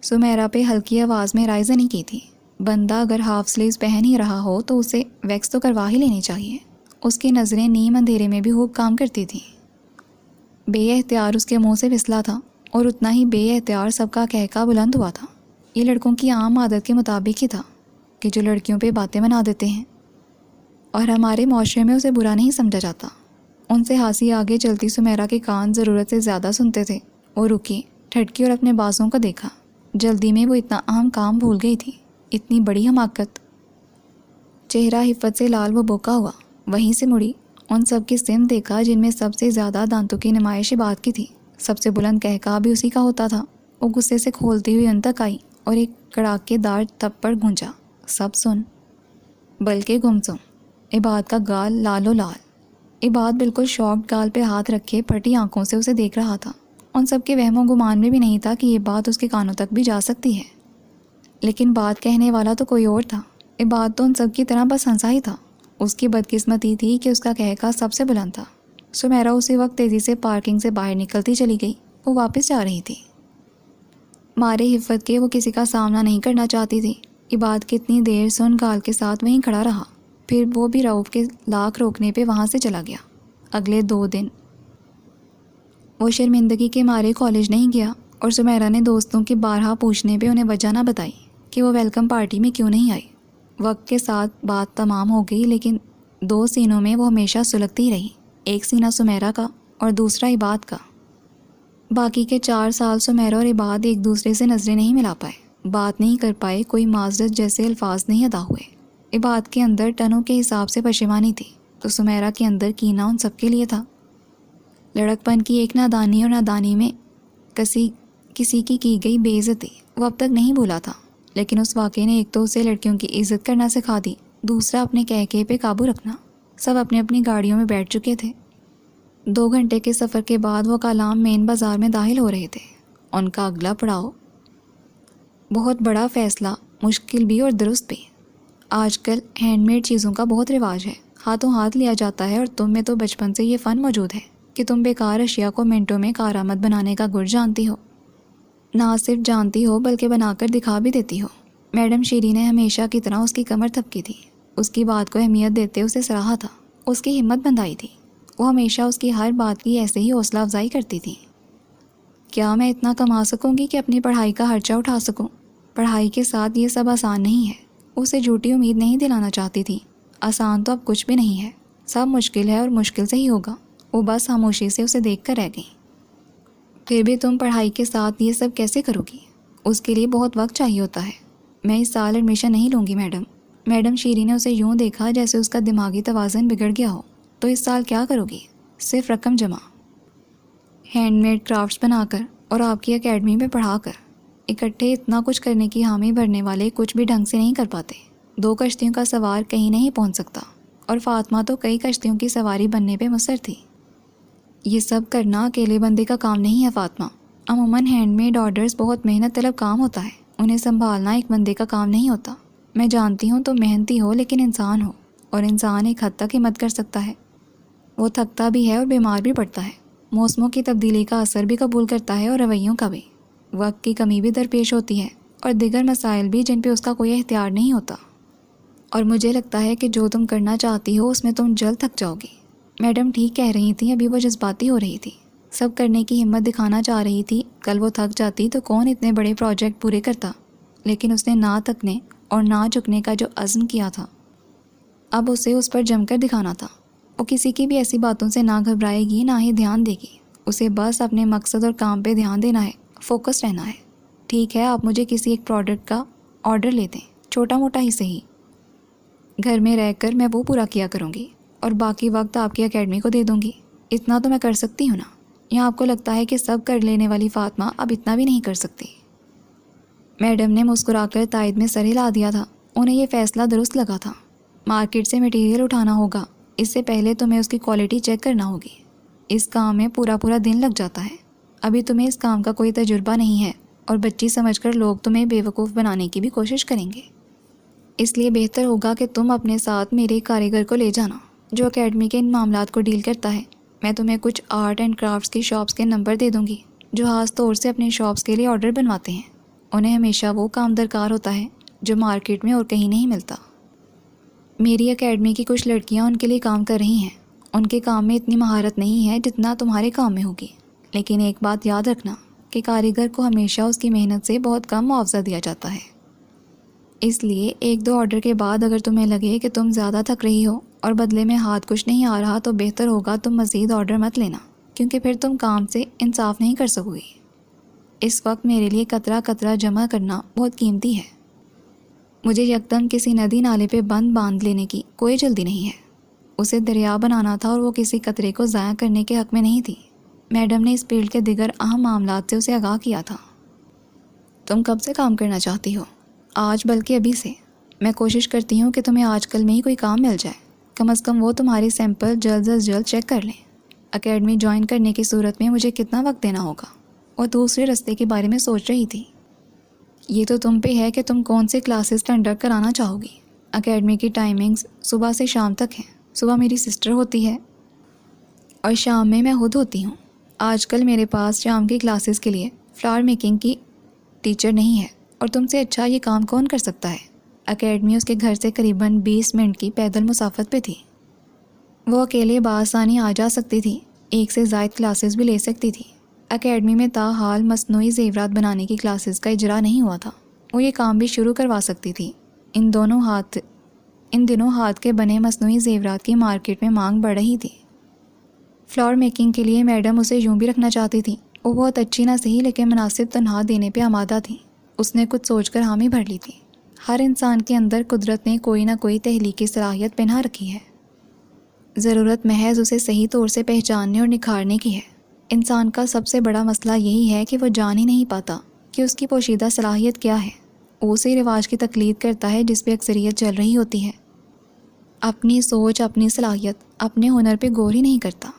سمیرا پہ ہلکی آواز میں رائے زنی کی تھی۔ بندہ اگر ہاف سلیوز پہن ہی رہا ہو تو اسے ویکس تو کروا ہی لینی چاہیے۔ اس کی نظریں نیم اندھیرے میں بھی خوب کام کرتی تھیں۔ بے اختیار اس کے منہ سے پھسلا تھا اور اتنا ہی بے اختیار سب کا کہکا بلند ہوا تھا۔ یہ لڑکوں کی عام عادت کے مطابق ہی تھا کہ جو لڑکیوں پہ باتیں بنا دیتے ہیں، اور ہمارے معاشرے میں اسے برا نہیں سمجھا جاتا۔ ان سے ہنسی آگے چلتی سمیرا کے کان ضرورت سے زیادہ سنتے تھے۔ وہ رکی، ٹھٹکی اور اپنے بازوں کو دیکھا۔ جلدی میں وہ اتنا اہم کام بھول گئی تھی، اتنی بڑی حماقت۔ چہرہ حفت سے لال وہ بوکا ہوا، وہیں سے مڑی، ان سب کی سمت دیکھا جن میں سب سے زیادہ دانتوں کی نمائش بات کی تھی۔ سب سے بلند کہکا بھی اسی کا ہوتا تھا۔ وہ غصے سے کھولتی ہوئی ان تک آئی اور ایک کڑاکے دار تھپڑ گونجا۔ سب سن، بلکہ گمسم۔ عباد کا گال لال و لال۔ عباد بالکل شاکڈ، گال پہ ہاتھ رکھے پھٹی آنکھوں سے اسے دیکھ رہا تھا۔ ان سب کے وہم و گمان میں بھی نہیں تھا کہ یہ بات اس کے کانوں تک بھی جا سکتی ہے، لیکن بات کہنے والا تو کوئی اور تھا۔ عباد تو ان سب کی طرح بس ہنسا ہی تھا۔ اس کی بدقسمتی تھی کہ اس کا کہکا سب سے بلند تھا۔ سمیرا اسی وقت تیزی سے پارکنگ سے باہر نکلتی چلی گئی۔ وہ واپس جا رہی تھی۔ مارے حفت کے وہ کسی کا سامنا نہیں کرنا چاہتی تھی۔ عباد کتنی دیر سن گال کے ساتھ وہیں کھڑا رہا، پھر وہ بھی رؤف کے لاکھ روکنے پہ وہاں سے چلا گیا۔ اگلے 2 دن وہ شرمندگی کے مارے کالج نہیں گیا، اور سمیرا نے دوستوں کے بارہا پوچھنے پہ انہیں وجہ نہ بتائی کہ وہ ویلکم پارٹی میں کیوں نہیں آئی۔ وقت کے ساتھ بات تمام ہو گئی، لیکن 2 سینوں میں وہ ہمیشہ سلگتی رہی، ایک سینہ سمیرا کا اور دوسرا عباد کا۔ باقی کے 4 سال سمیرا اور عباد ایک دوسرے سے نظریں نہیں ملا پائے، بات نہیں کر پائے، کوئی معذرت جیسے الفاظ نہیں ادا ہوئے۔ عباد کے اندر ٹنوں کے حساب سے پشیمانی تھی، تو سمیرا کے اندر کینہ ان سب کے لیے تھا۔ لڑکپن کی ایک نادانی اور نادانی میں کسی کی گئی بے عزتی وہ اب تک نہیں بھولا تھا، لیکن اس واقعے نے ایک تو اسے لڑکیوں کی عزت کرنا سکھا دی، دوسرا اپنے کہکے پہ قابو رکھنا۔ سب اپنی اپنی گاڑیوں میں بیٹھ چکے تھے۔ 2 گھنٹے کے سفر کے بعد وہ کالام مین بازار میں داخل ہو رہے تھے۔ ان کا اگلا پڑاؤ بہت بڑا فیصلہ، مشکل بھی اور درست بھی۔ آج کل ہینڈ میڈ چیزوں کا بہت رواج ہے، ہاتھوں ہاتھ لیا جاتا ہے، اور تم میں تو بچپن سے یہ فن موجود ہے کہ تم بیکار اشیاء کو منٹوں میں کارآمد بنانے کا گر جانتی ہو۔ نہ صرف جانتی ہو بلکہ بنا کر دکھا بھی دیتی ہو۔ میڈم شیری نے ہمیشہ کی طرح اس کی کمر تھپکی تھی، اس کی بات کو اہمیت دیتے اسے سراہا تھا، اس کی ہمت بندھائی تھی۔ وہ ہمیشہ اس کی ہر بات کی ایسے ہی حوصلہ افزائی کرتی تھی۔ کیا میں اتنا کما سکوں گی کہ اپنی پڑھائی کا خرچہ اٹھا سکوں؟ پڑھائی کے ساتھ یہ سب آسان نہیں ہے۔ اسے جھوٹی امید نہیں دلانا چاہتی تھی۔ آسان تو اب کچھ بھی نہیں ہے، سب مشکل ہے اور مشکل سے ہی ہوگا۔ وہ بس خاموشی سے اسے دیکھ کر رہ گئی۔ پھر بھی تم پڑھائی کے ساتھ یہ سب کیسے کرو گی؟ اس کے لیے بہت وقت چاہیے ہوتا ہے۔ میں اس سال ایڈمیشن نہیں لوں گی میڈم۔ میڈم شیری نے اسے یوں دیکھا جیسے اس کا دماغی توازن بگڑ گیا ہو۔ تو اس سال کیا کرو گی؟ صرف رقم جمع، ہینڈ میڈ کرافٹس بنا کر اور آپ کی اکیڈمی میں پڑھا کر۔ اکٹھے اتنا کچھ کرنے کی حامی بھرنے والے کچھ بھی ڈھنگ سے نہیں کر پاتے۔ 2 کشتیوں کا سوار کہیں نہیں پہنچ سکتا، اور فاطمہ تو کئی کشتیوں کی سواری بننے پہ مصر تھی۔ یہ سب کرنا اکیلے بندے کا کام نہیں ہے فاطمہ۔ عموماً ہینڈ میڈ آرڈرز بہت محنت طلب کام ہوتا ہے، انہیں سنبھالنا ایک بندے کا کام نہیں ہوتا۔ میں جانتی ہوں تم محنتی ہو، لیکن انسان ہو، اور انسان ایک حد تک ہمت کر سکتا ہے۔ وہ تھکتا بھی ہے اور بیمار بھی پڑتا ہے، موسموں کی تبدیلی کا اثر بھی قبول کرتا ہے اور رویوں کا بھی۔ وقت کی کمی بھی درپیش ہوتی ہے، اور دیگر مسائل بھی جن پہ اس کا کوئی اختیار نہیں ہوتا۔ اور مجھے لگتا ہے کہ جو تم کرنا چاہتی ہو اس میں تم جلد تھک جاؤ گی۔ میڈم ٹھیک کہہ رہی تھیں، ابھی وہ جذباتی ہو رہی تھی، سب کرنے کی ہمت دکھانا چاہ رہی تھی۔ کل وہ تھک جاتی تو کون اتنے بڑے پروجیکٹ پورے کرتا، لیکن اس نے نہ تھکنے اور نہ جھکنے کا جو عزم کیا تھا، اب اسے اس پر جم کر دکھانا تھا۔ وہ کسی کی بھی ایسی باتوں سے نہ گھبرائے گی، نہ ہی دھیان دے گی۔ اسے بس اپنے مقصد اور کام پہ دھیان دینا ہے، فوکس رہنا ہے۔ ٹھیک ہے، آپ مجھے کسی ایک پروڈکٹ کا آرڈر لے دیں، چھوٹا موٹا ہی صحیح، گھر میں رہ کر میں وہ پورا کیا کروں گی، اور باقی وقت آپ کی اکیڈمی کو دے دوں گی۔ اتنا تو میں کر سکتی ہوں نا؟ یا آپ کو لگتا ہے کہ سب کر لینے والی فاطمہ اب اتنا بھی نہیں کر سکتی؟ میڈم نے مسکرا کر تائید میں سر ہلا دیا تھا۔ انہیں یہ فیصلہ درست لگا تھا۔ مارکیٹ سے مٹیریل اٹھانا ہوگا، اس سے پہلے تمہیں اس کی کوالٹی چیک کرنا ہوگی۔ اس کام میں پورا دن لگ جاتا ہے۔ ابھی تمہیں اس کام کا کوئی تجربہ نہیں ہے، اور بچی سمجھ کر لوگ تمہیں بیوقوف بنانے کی بھی کوشش کریں گے۔ اس لیے بہتر ہوگا کہ تم اپنے ساتھ میرے کاریگر کو لے جانا جو اکیڈمی کے ان معاملات کو ڈیل کرتا ہے۔ میں تمہیں کچھ آرٹ اینڈ کرافٹس کی شاپس کے نمبر دے دوں گی جو خاص طور سے اپنے شاپس کے لیے آرڈر بنواتے ہیں۔ انہیں ہمیشہ وہ کام درکار ہوتا ہے جو مارکیٹ میں اور کہیں نہیں ملتا۔ میری اکیڈمی کی کچھ لڑکیاں ان کے لیے کام کر رہی ہیں۔ ان کے کام میں اتنی مہارت نہیں ہے جتنا تمہارے کام میں ہوگی، لیکن ایک بات یاد رکھنا کہ کاریگر کو ہمیشہ اس کی محنت سے بہت کم معاوضہ دیا جاتا ہے۔ اس لیے 1-2 آرڈر کے بعد اگر تمہیں لگے کہ تم زیادہ تھک رہی ہو اور بدلے میں ہاتھ کچھ نہیں آ رہا تو بہتر ہوگا تم مزید آرڈر مت لینا، کیونکہ پھر تم کام سے انصاف نہیں کر سکو گی۔ اس وقت میرے لیے قطرہ قطرہ جمع کرنا بہت قیمتی ہے۔ مجھے یکدم کسی ندی نالے پہ بند باندھ لینے کی کوئی جلدی نہیں ہے۔ اسے دریا بنانا تھا اور وہ کسی قطرے کو ضائع کرنے کے حق میں نہیں تھی۔ میڈم نے اس فیلڈ کے دیگر اہم معاملات سے اسے آگاہ کیا تھا۔ تم کب سے کام کرنا چاہتی ہو؟ آج، بلکہ ابھی سے۔ میں کوشش کرتی ہوں کہ تمہیں آج کل میں ہی کوئی کام مل جائے، کم از کم وہ تمہاری سیمپل جلد از جلد چیک کر لیں۔ اکیڈمی جوائن کرنے کی صورت میں مجھے کتنا وقت دینا ہوگا؟ اور دوسرے رستے کے بارے میں سوچ رہی تھی۔ یہ تو تم پہ ہے کہ تم کون سے کلاسز کنڈکٹ کرانا چاہو گی۔ اکیڈمی کی ٹائمنگز صبح سے شام تک ہیں۔ صبح میری سسٹر ہوتی ہے اور شام میں خود ہوتی ہوں۔ آج کل میرے پاس شام کی کلاسز کے لیے فلاور میکنگ کی ٹیچر نہیں ہے، اور تم سے اچھا یہ کام کون کر سکتا ہے؟ اکیڈمی اس کے گھر سے قریباً 20 منٹ کی پیدل مسافت پہ تھی۔ وہ اکیلے بآسانی آ جا سکتی تھی، ایک سے زائد کلاسز بھی لے سکتی تھی۔ اکیڈمی میں تاحال مصنوعی زیورات بنانے کی کلاسز کا اجرا نہیں ہوا تھا۔ وہ یہ کام بھی شروع کروا سکتی تھی۔ ان دنوں ہاتھ کے بنے مصنوعی زیورات کی مارکیٹ میں مانگ بڑھ رہی تھی۔ فلاور میکنگ کے لیے میڈم اسے یوں بھی رکھنا چاہتی تھی۔ وہ بہت اچھی نہ صحیح لیکن مناسب تنخواہ دینے پہ آمادہ تھی۔ اس نے کچھ سوچ کر حامی بھر لی تھی۔ ہر انسان کے اندر قدرت نے کوئی نہ کوئی تخلیقی صلاحیت پنہا رکھی ہے۔ ضرورت محض اسے صحیح طور سے پہچاننے اور نکھارنے کی ہے۔ انسان کا سب سے بڑا مسئلہ یہی ہے کہ وہ جان ہی نہیں پاتا کہ اس کی پوشیدہ صلاحیت کیا ہے۔ وہ اسی رواج کی تقلید کرتا ہے جس پہ اکثریت چل رہی ہوتی ہے۔ اپنی سوچ، اپنی صلاحیت، اپنے ہنر پہ غور ہی نہیں کرتا۔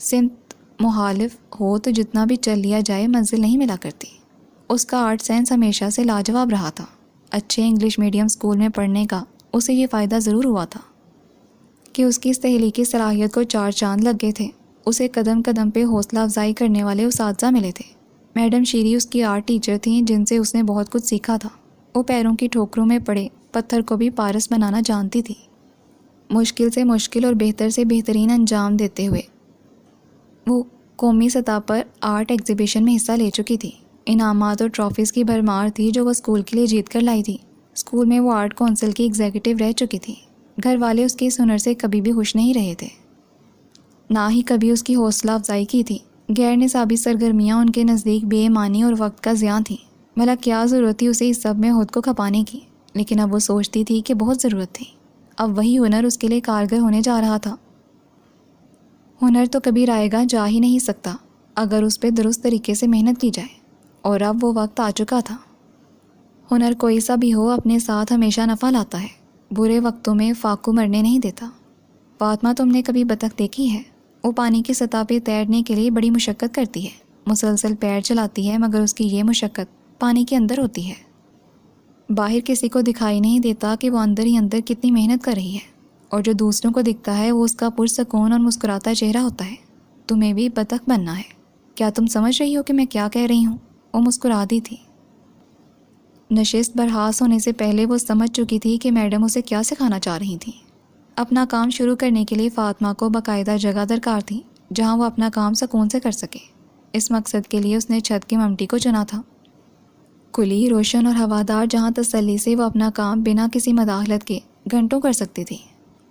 سمت مخالف ہو تو جتنا بھی چل لیا جائے منزل نہیں ملا کرتی۔ اس کا آرٹ سینس ہمیشہ سے لاجواب رہا تھا۔ اچھے انگلش میڈیم اسکول میں پڑھنے کا اسے یہ فائدہ ضرور ہوا تھا کہ اس کی اس تخلیقی صلاحیت کو 4 چاند لگ گئے تھے۔ اسے قدم قدم پہ حوصلہ افزائی کرنے والے اساتذہ ملے تھے۔ میڈم شیری اس کی آرٹ ٹیچر تھیں جن سے اس نے بہت کچھ سیکھا تھا۔ وہ پیروں کی ٹھوکروں میں پڑے پتھر کو بھی پارس بنانا جانتی تھی۔ مشکل سے مشکل اور بہتر سے بہترین انجام دیتے ہوئے وہ قومی سطح پر آرٹ ایگزیبیشن میں حصہ لے چکی تھی۔ انعامات اور ٹرافیز کی بھرمار تھی جو وہ اسکول کے لیے جیت کر لائی تھی۔ اسکول میں وہ آرٹ کونسل کی ایگزیکٹو رہ چکی تھی۔ گھر والے اس کے اس ہنر سے کبھی بھی خوش نہیں رہے تھے، نہ ہی کبھی اس کی حوصلہ افزائی کی تھی۔ غیر نصابی سرگرمیاں ان کے نزدیک بے ایمانی اور وقت کا ضیاع تھیں۔ بھلا کیا ضرورت تھی اسے اس سب میں خود کو کھپانے کی؟ لیکن اب وہ سوچتی تھی کہ بہت ضرورت تھی۔ اب وہی ہنر اس کے لیے کارگر ہونے جا رہا تھا۔ ہنر تو کبھی رائے گا جا ہی نہیں سکتا اگر اس پہ درست طریقے سے محنت کی جائے، اور اب وہ وقت آ چکا تھا۔ ہنر کوئی سا بھی ہو اپنے ساتھ ہمیشہ نفع لاتا ہے، برے وقتوں میں فاقو مرنے نہیں دیتا۔ فاطمہ، تم نے کبھی بطخ دیکھی ہے؟ وہ پانی کی سطح پہ تیرنے کے لیے بڑی مشقت کرتی ہے، مسلسل پیر چلاتی ہے، مگر اس کی یہ مشقت پانی کے اندر ہوتی ہے۔ باہر کسی کو دکھائی نہیں دیتا کہ وہ اندر ہی اندر کتنی محنت کر رہی ہے، اور جو دوسروں کو دکھتا ہے وہ اس کا پرسکون اور مسکراتا چہرہ ہوتا ہے۔ تمہیں بھی بطخ بننا ہے۔ کیا تم سمجھ رہی ہو کہ میں کیا کہہ رہی ہوں؟ وہ مسکرا دی تھی۔ نشست برحاس ہونے سے پہلے وہ سمجھ چکی تھی کہ میڈم اسے کیا سکھانا چاہ رہی تھیں۔ اپنا کام شروع کرنے کے لیے فاطمہ کو باقاعدہ جگہ درکار تھی جہاں وہ اپنا کام سکون سے کر سکے۔ اس مقصد کے لیے اس نے چھت کی ممٹی کو چنا تھا، کھلی، روشن اور ہوادار، جہاں تسلی سے وہ اپنا کام بنا کسی مداخلت کے گھنٹوں کر سکتی تھی۔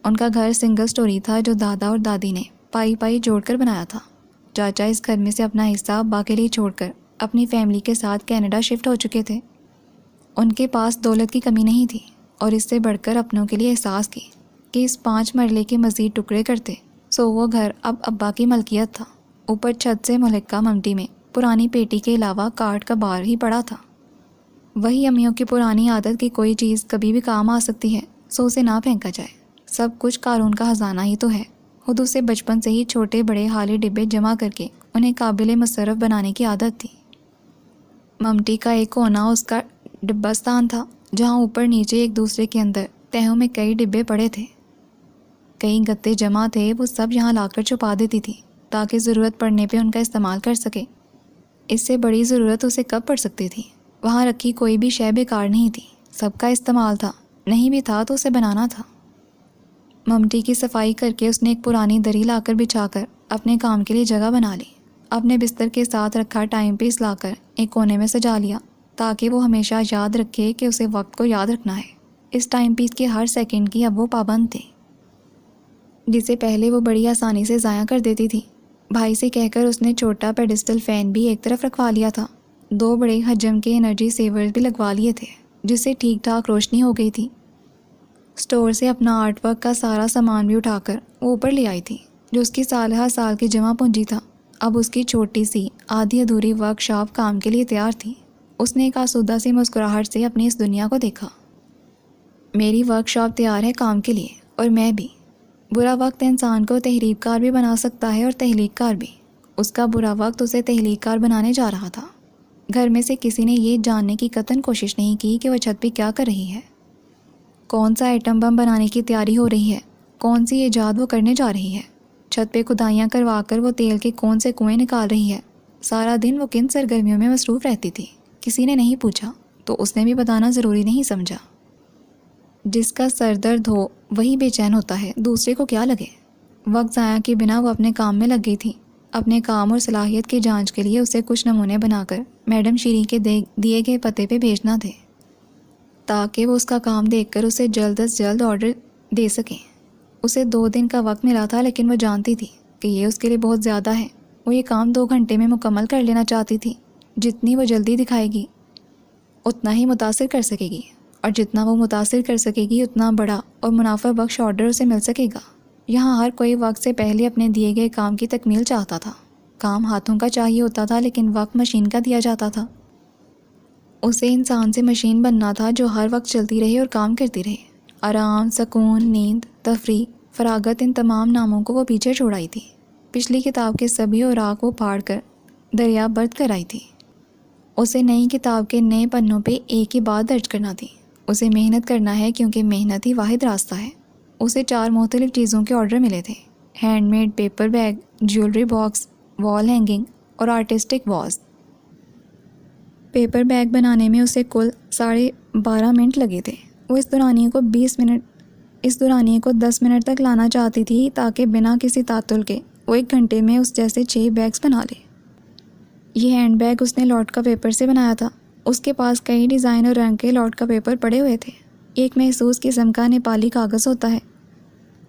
ان کا گھر سنگل سٹوری تھا جو دادا اور دادی نے پائی پائی جوڑ کر بنایا تھا۔ چاچا اس گھر میں سے اپنا حصہ ابا کے لیے چھوڑ کر اپنی فیملی کے ساتھ کینیڈا شفٹ ہو چکے تھے۔ ان کے پاس دولت کی کمی نہیں تھی، اور اس سے بڑھ کر اپنوں کے لیے احساس کی کہ اس 5 مرلے کے مزید ٹکڑے کرتے سو وہ گھر اب ابا کی ملکیت تھا۔ اوپر چھت سے ملکہ ممٹی میں پرانی پیٹی کے علاوہ کاٹ کا بار ہی پڑا تھا۔ وہی امیوں کی پرانی عادت کہ کوئی چیز کبھی بھی کام آ سکتی ہے سو اسے نہ پھینکا جائے۔ سب کچھ قارون کا خزانہ ہی تو ہے۔ خود اسے بچپن سے ہی چھوٹے بڑے خالی ڈبے جمع کر کے انہیں قابل مصرف بنانے کی عادت تھی۔ ممٹی کا ایک کونا اس کا ڈبستان تھا جہاں اوپر نیچے ایک دوسرے کے اندر تہوں میں کئی ڈبے پڑے تھے، کئی گتے جمع تھے۔ وہ سب یہاں لا کر چھپا دیتی تھی تاکہ ضرورت پڑنے پہ ان کا استعمال کر سکے۔ اس سے بڑی ضرورت اسے کب پڑ سکتی تھی؟ وہاں رکھی کوئی بھی شے بیکار نہیں تھی، سب کا استعمال تھا، نہیں بھی تھا تو اسے بنانا تھا۔ ممٹی کی صفائی کر کے اس نے ایک پرانی دری لا کر بچھا کر اپنے کام کے لیے جگہ بنا لی۔ اپنے بستر کے ساتھ رکھا ٹائم پیس لا کر ایک کونے میں سجا لیا تاکہ وہ ہمیشہ یاد رکھے کہ اسے وقت کو یاد رکھنا ہے۔ اس ٹائم پیس کے ہر سیکنڈ کی اب وہ پابند تھے۔ جسے پہلے وہ بڑی آسانی سے ضائع کر دیتی تھی۔ بھائی سے کہہ کر اس نے چھوٹا پیڈسٹل فین بھی ایک طرف رکھوا لیا تھا، 2 بڑے حجم کے انرجی سیورز بھی لگوا لیے تھے جس سے ٹھیک ٹھاک روشنی ہو گئی تھی۔ اسٹور سے اپنا آرٹ ورک کا سارا سامان بھی اٹھا کر وہ اوپر لے آئی تھی جو اس کی سالہ سال کی جمع پونجی تھا۔ اب اس کی چھوٹی سی آدھی ادھوری ورک شاپ کام کے لیے تیار تھی۔ اس نے ایک آسودہ سی مسکراہٹ سے اپنی اس دنیا کو دیکھا۔ میری ورک شاپ تیار ہے کام کے لیے، اور میں بھی۔ برا وقت انسان کو تحریک کار بھی بنا سکتا ہے اور تخلیق کار بھی۔ اس کا برا وقت اسے تخلیق کار بنانے جا رہا تھا۔ گھر میں سے کسی نے یہ جاننے کی قطعاً کوشش نہیں کی کہ وہ چھت پہ کیا کر رہی ہے، کون سا ایٹم بم بنانے کی تیاری ہو رہی ہے، کون سی ایجاد وہ کرنے جا رہی ہے، چھت پہ کھدائیاں کروا کر وہ تیل کے کون سے کنویں نکال رہی ہے۔ سارا دن وہ کن سرگرمیوں میں مصروف رہتی تھی، کسی نے نہیں پوچھا تو اس نے بھی بتانا ضروری نہیں سمجھا۔ جس کا سر درد ہو وہی بے چین ہوتا ہے، دوسرے کو کیا لگے۔ وقت ضائع کے بنا وہ اپنے کام میں لگ گئی تھی۔ اپنے کام اور صلاحیت کی جانچ کے لیے اسے کچھ نمونے بنا کر میڈم شیری کے دیے گئے پتے پہ بھیجنا تھے تاکہ وہ اس کا کام دیکھ کر اسے جلد از جلد آرڈر دے سکیں۔ اسے 2 دن کا وقت ملا تھا، لیکن وہ جانتی تھی کہ یہ اس کے لیے بہت زیادہ ہے۔ وہ یہ کام 2 گھنٹے میں مکمل کر لینا چاہتی تھی۔ جتنی وہ جلدی دکھائے گی اتنا ہی متاثر کر سکے گی، اور جتنا وہ متاثر کر سکے گی اتنا بڑا اور منافع بخش آرڈر اسے مل سکے گا۔ یہاں ہر کوئی وقت سے پہلے اپنے دیے گئے کام کی تکمیل چاہتا تھا۔ کام ہاتھوں کا چاہیے ہوتا تھا، لیکن وقت مشین کا دیا جاتا تھا۔ اسے انسان سے مشین بننا تھا جو ہر وقت چلتی رہے اور کام کرتی رہے۔ آرام، سکون، نیند، تفریح، فراغت، ان تمام ناموں کو وہ پیچھے چھوڑ آئی تھی۔ پچھلی کتاب کے سبھی اوراق وہ پھاڑ کر دریا برد کر آئی تھی۔ اسے نئی کتاب کے نئے پنوں پہ ایک ہی بات درج کرنا تھی۔ اسے محنت کرنا ہے کیونکہ محنت ہی واحد راستہ ہے۔ اسے 4 مختلف چیزوں کے آرڈر ملے تھے: hand made paper bag, jewellery box, wall hanging اور آرٹسٹک واز۔ پیپر بیگ بنانے میں اسے کل 12.5 منٹ لگے تھے۔ وہ اس دورانیے کو 10 منٹ تک لانا چاہتی تھی تاکہ بنا کسی تعطل کے وہ 1 گھنٹے میں اس جیسے 6 بیگز بنا لے۔ یہ ہینڈ بیگ اس نے لوٹ کا پیپر سے بنایا تھا۔ اس کے پاس کئی ڈیزائن اور رنگ کے لوٹ کا پیپر پڑے ہوئے تھے۔ ایک محسوس قسم کا نیپالی کاغذ ہوتا ہے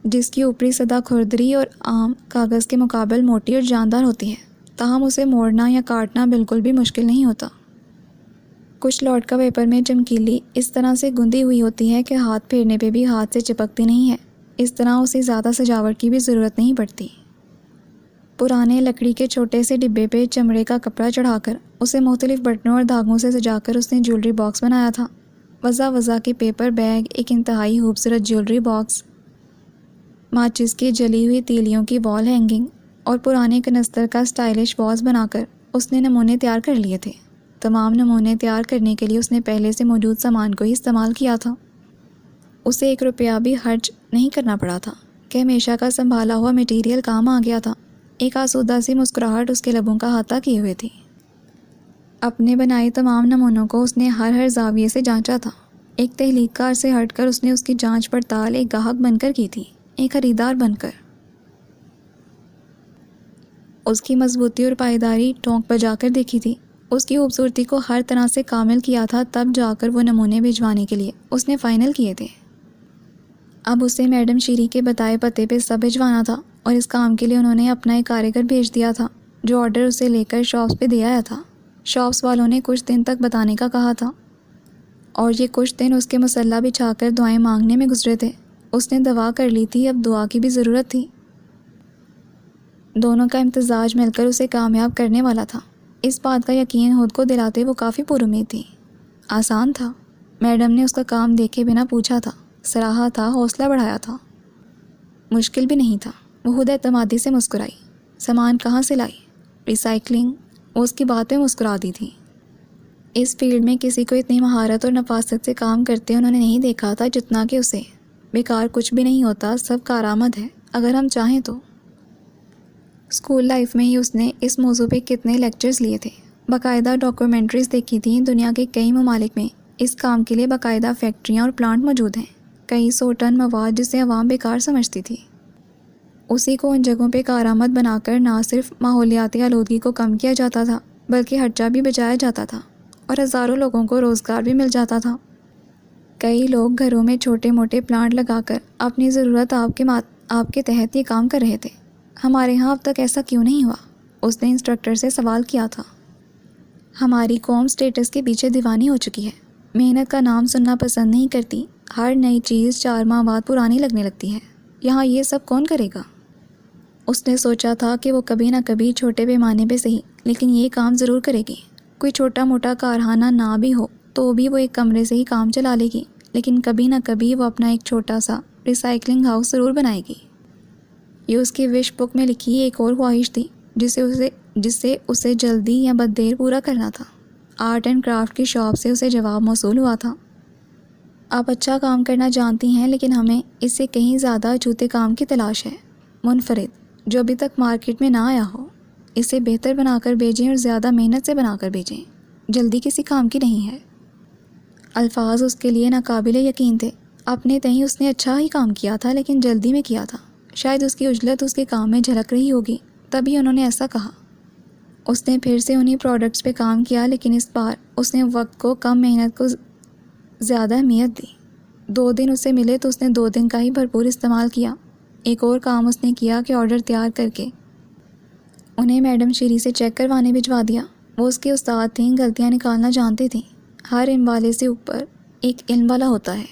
جس کی اوپری سطح کھردری اور عام کاغذ کے مقابل موٹی اور جاندار ہوتی ہے، تاہم اسے موڑنا یا کاٹنا بالکل بھی مشکل نہیں ہوتا۔ کچھ لوٹ کا پیپر میں چمکیلی اس طرح سے گندی ہوئی ہوتی ہے کہ ہاتھ پھیرنے پہ بھی ہاتھ سے چپکتی نہیں ہے۔ اس طرح اسے زیادہ سجاوٹ کی بھی ضرورت نہیں پڑتی۔ پرانے لکڑی کے چھوٹے سے ڈبے پہ چمڑے کا کپڑا چڑھا کر اسے مختلف بٹنوں اور دھاگوں سے سجا کر اس نے جیولری باکس بنایا تھا۔ وضع کے پیپر بیگ، ایک انتہائی خوبصورت جیولری باکس، ماچس کی جلی ہوئی تیلیوں کی وال ہینگنگ اور پرانے کنستر کا سٹائلش واز بنا کر اس نے نمونے تیار کر لیے تھے۔ تمام نمونے تیار کرنے کے لیے اس نے پہلے سے موجود سامان کو ہی استعمال کیا تھا۔ اسے 1 روپیہ بھی خرچ نہیں کرنا پڑا تھا کہ ہمیشہ کا سنبھالا ہوا میٹیریل کام آ گیا تھا۔ ایک آسودہ سی مسکراہٹ اس کے لبوں کا احاطہ کیے ہوئے تھی۔ اپنے بنائے تمام نمونوں کو اس نے ہر زاویے سے جانچا تھا۔ ایک تخلیق کار سے ہٹ کر اس نے اس کی جانچ پڑتال ایک گاہک بن کر کی تھی، ایک خریدار بن کر۔ اس کی مضبوطی اور پائیداری ٹونک بجا کر دیکھی تھی۔ اس کی خوبصورتی کو ہر طرح سے کامل کیا تھا، تب جا کر وہ نمونے بھجوانے کے لیے اس نے فائنل کیے تھے۔ اب اسے میڈم شیری کے بتائے پتے پہ سب بھجوانا تھا، اور اس کام کے لیے انہوں نے اپنا ایک کاریگر بھیج دیا تھا جو آرڈر اسے لے کر شاپس پہ دے آیا تھا۔ شاپس والوں نے کچھ دن تک بتانے کا کہا تھا، اور یہ کچھ دن اس کے مسلح بچھا کر دعائیں مانگنے میں گزرے تھے۔ اس نے دعا کر لی تھی، اب دعا کی بھی ضرورت تھی۔ دونوں کا امتزاج مل کر اسے کامیاب کرنے والا تھا۔ اس بات کا یقین خود کو دلاتے وہ کافی پر امید تھی۔ آسان تھا، میڈم نے اس کا کام دیکھے بنا پوچھا تھا، سراہا تھا، حوصلہ بڑھایا تھا۔ مشکل بھی نہیں تھا۔ وہ خود اعتمادی سے مسکرائی۔ سامان کہاں سے لائی؟ ریسائکلنگ۔ وہ اس کی بات پہ مسکرا دی تھی۔ اس فیلڈ میں کسی کو اتنی مہارت اور نفاست سے کام کرتے انہوں نے نہیں دیکھا تھا جتنا کہ اسے۔ بیکار کچھ بھی نہیں ہوتا، سب کارآمد ہے اگر ہم چاہیں تو۔ اسکول لائف میں ہی اس نے اس موضوع پہ کتنے لیکچرز لیے تھے، باقاعدہ ڈاکیومنٹریز دیکھی تھیں۔ دنیا کے کئی ممالک میں اس کام کے لیے باقاعدہ فیکٹریاں اور پلانٹ موجود ہیں، کئی 100 ٹن مواد جسے عوام بیکار سمجھتی تھی۔ اسی کو ان جگہوں پہ کارآمد بنا کر نہ صرف ماحولیاتی آلودگی کو کم کیا جاتا تھا بلکہ خرچہ بھی بچایا جاتا تھا، اور ہزاروں لوگوں کو روزگار بھی مل جاتا تھا۔ کئی لوگ گھروں میں چھوٹے موٹے پلانٹ لگا کر اپنی ضرورت آپ کے تحت یہ کام کر رہے تھے، ہمارے ہاں اب تک ایسا کیوں نہیں ہوا؟ اس نے انسٹرکٹر سے سوال کیا تھا۔ ہماری قوم سٹیٹس کے پیچھے دیوانی ہو چکی ہے، محنت کا نام سننا پسند نہیں کرتی، ہر نئی چیز 4 ماہ بعد پرانی لگنے لگتی ہے، یہاں یہ سب کون کرے گا؟ اس نے سوچا تھا کہ وہ کبھی نہ کبھی چھوٹے پیمانے پہ صحیح لیکن یہ کام ضرور کرے گی۔ کوئی چھوٹا موٹا کارخانہ نہ بھی ہو تو بھی وہ ایک کمرے سے ہی کام چلا لے گی، لیکن کبھی نہ کبھی وہ اپنا ایک چھوٹا سا ریسائکلنگ ہاؤس ضرور بنائے گی۔ یہ اس کی وش بک میں لکھی ایک اور خواہش تھی جسے اسے جلدی یا بددیر پورا کرنا تھا۔ آرٹ اینڈ کرافٹ کی شاپ سے اسے جواب موصول ہوا تھا۔ آپ اچھا کام کرنا جانتی ہیں، لیکن ہمیں اس سے کہیں زیادہ اچھوتے کام کی تلاش ہے، منفرد، جو ابھی تک مارکیٹ میں نہ آیا ہو۔ اسے بہتر بنا کر بھیجیں اور زیادہ محنت سے بنا کر بھیجیں، جلدی کسی کام کی نہیں ہے۔ الفاظ اس کے لیے ناقابل یقین تھے۔ اپنے تئیں اس نے اچھا ہی کام کیا تھا، لیکن جلدی میں کیا تھا۔ شاید اس کی عجلت اس کے کام میں جھلک رہی ہوگی، تبھی انہوں نے ایسا کہا۔ اس نے پھر سے انہی پروڈکٹس پہ کام کیا، لیکن اس بار اس نے وقت کو کم، محنت کو زیادہ اہمیت دی۔ 2 دن اسے ملے تو اس نے 2 دن کا ہی بھرپور استعمال کیا۔ ایک اور کام اس نے کیا کہ آرڈر تیار کر کے انہیں میڈم شیری سے چیک کروانے بھجوا دیا۔ وہ اس کے استاد تھیں، غلطیاں نکالنا جانتے تھیں۔ ہر علم والے سے اوپر ایک علم والا ہوتا ہے۔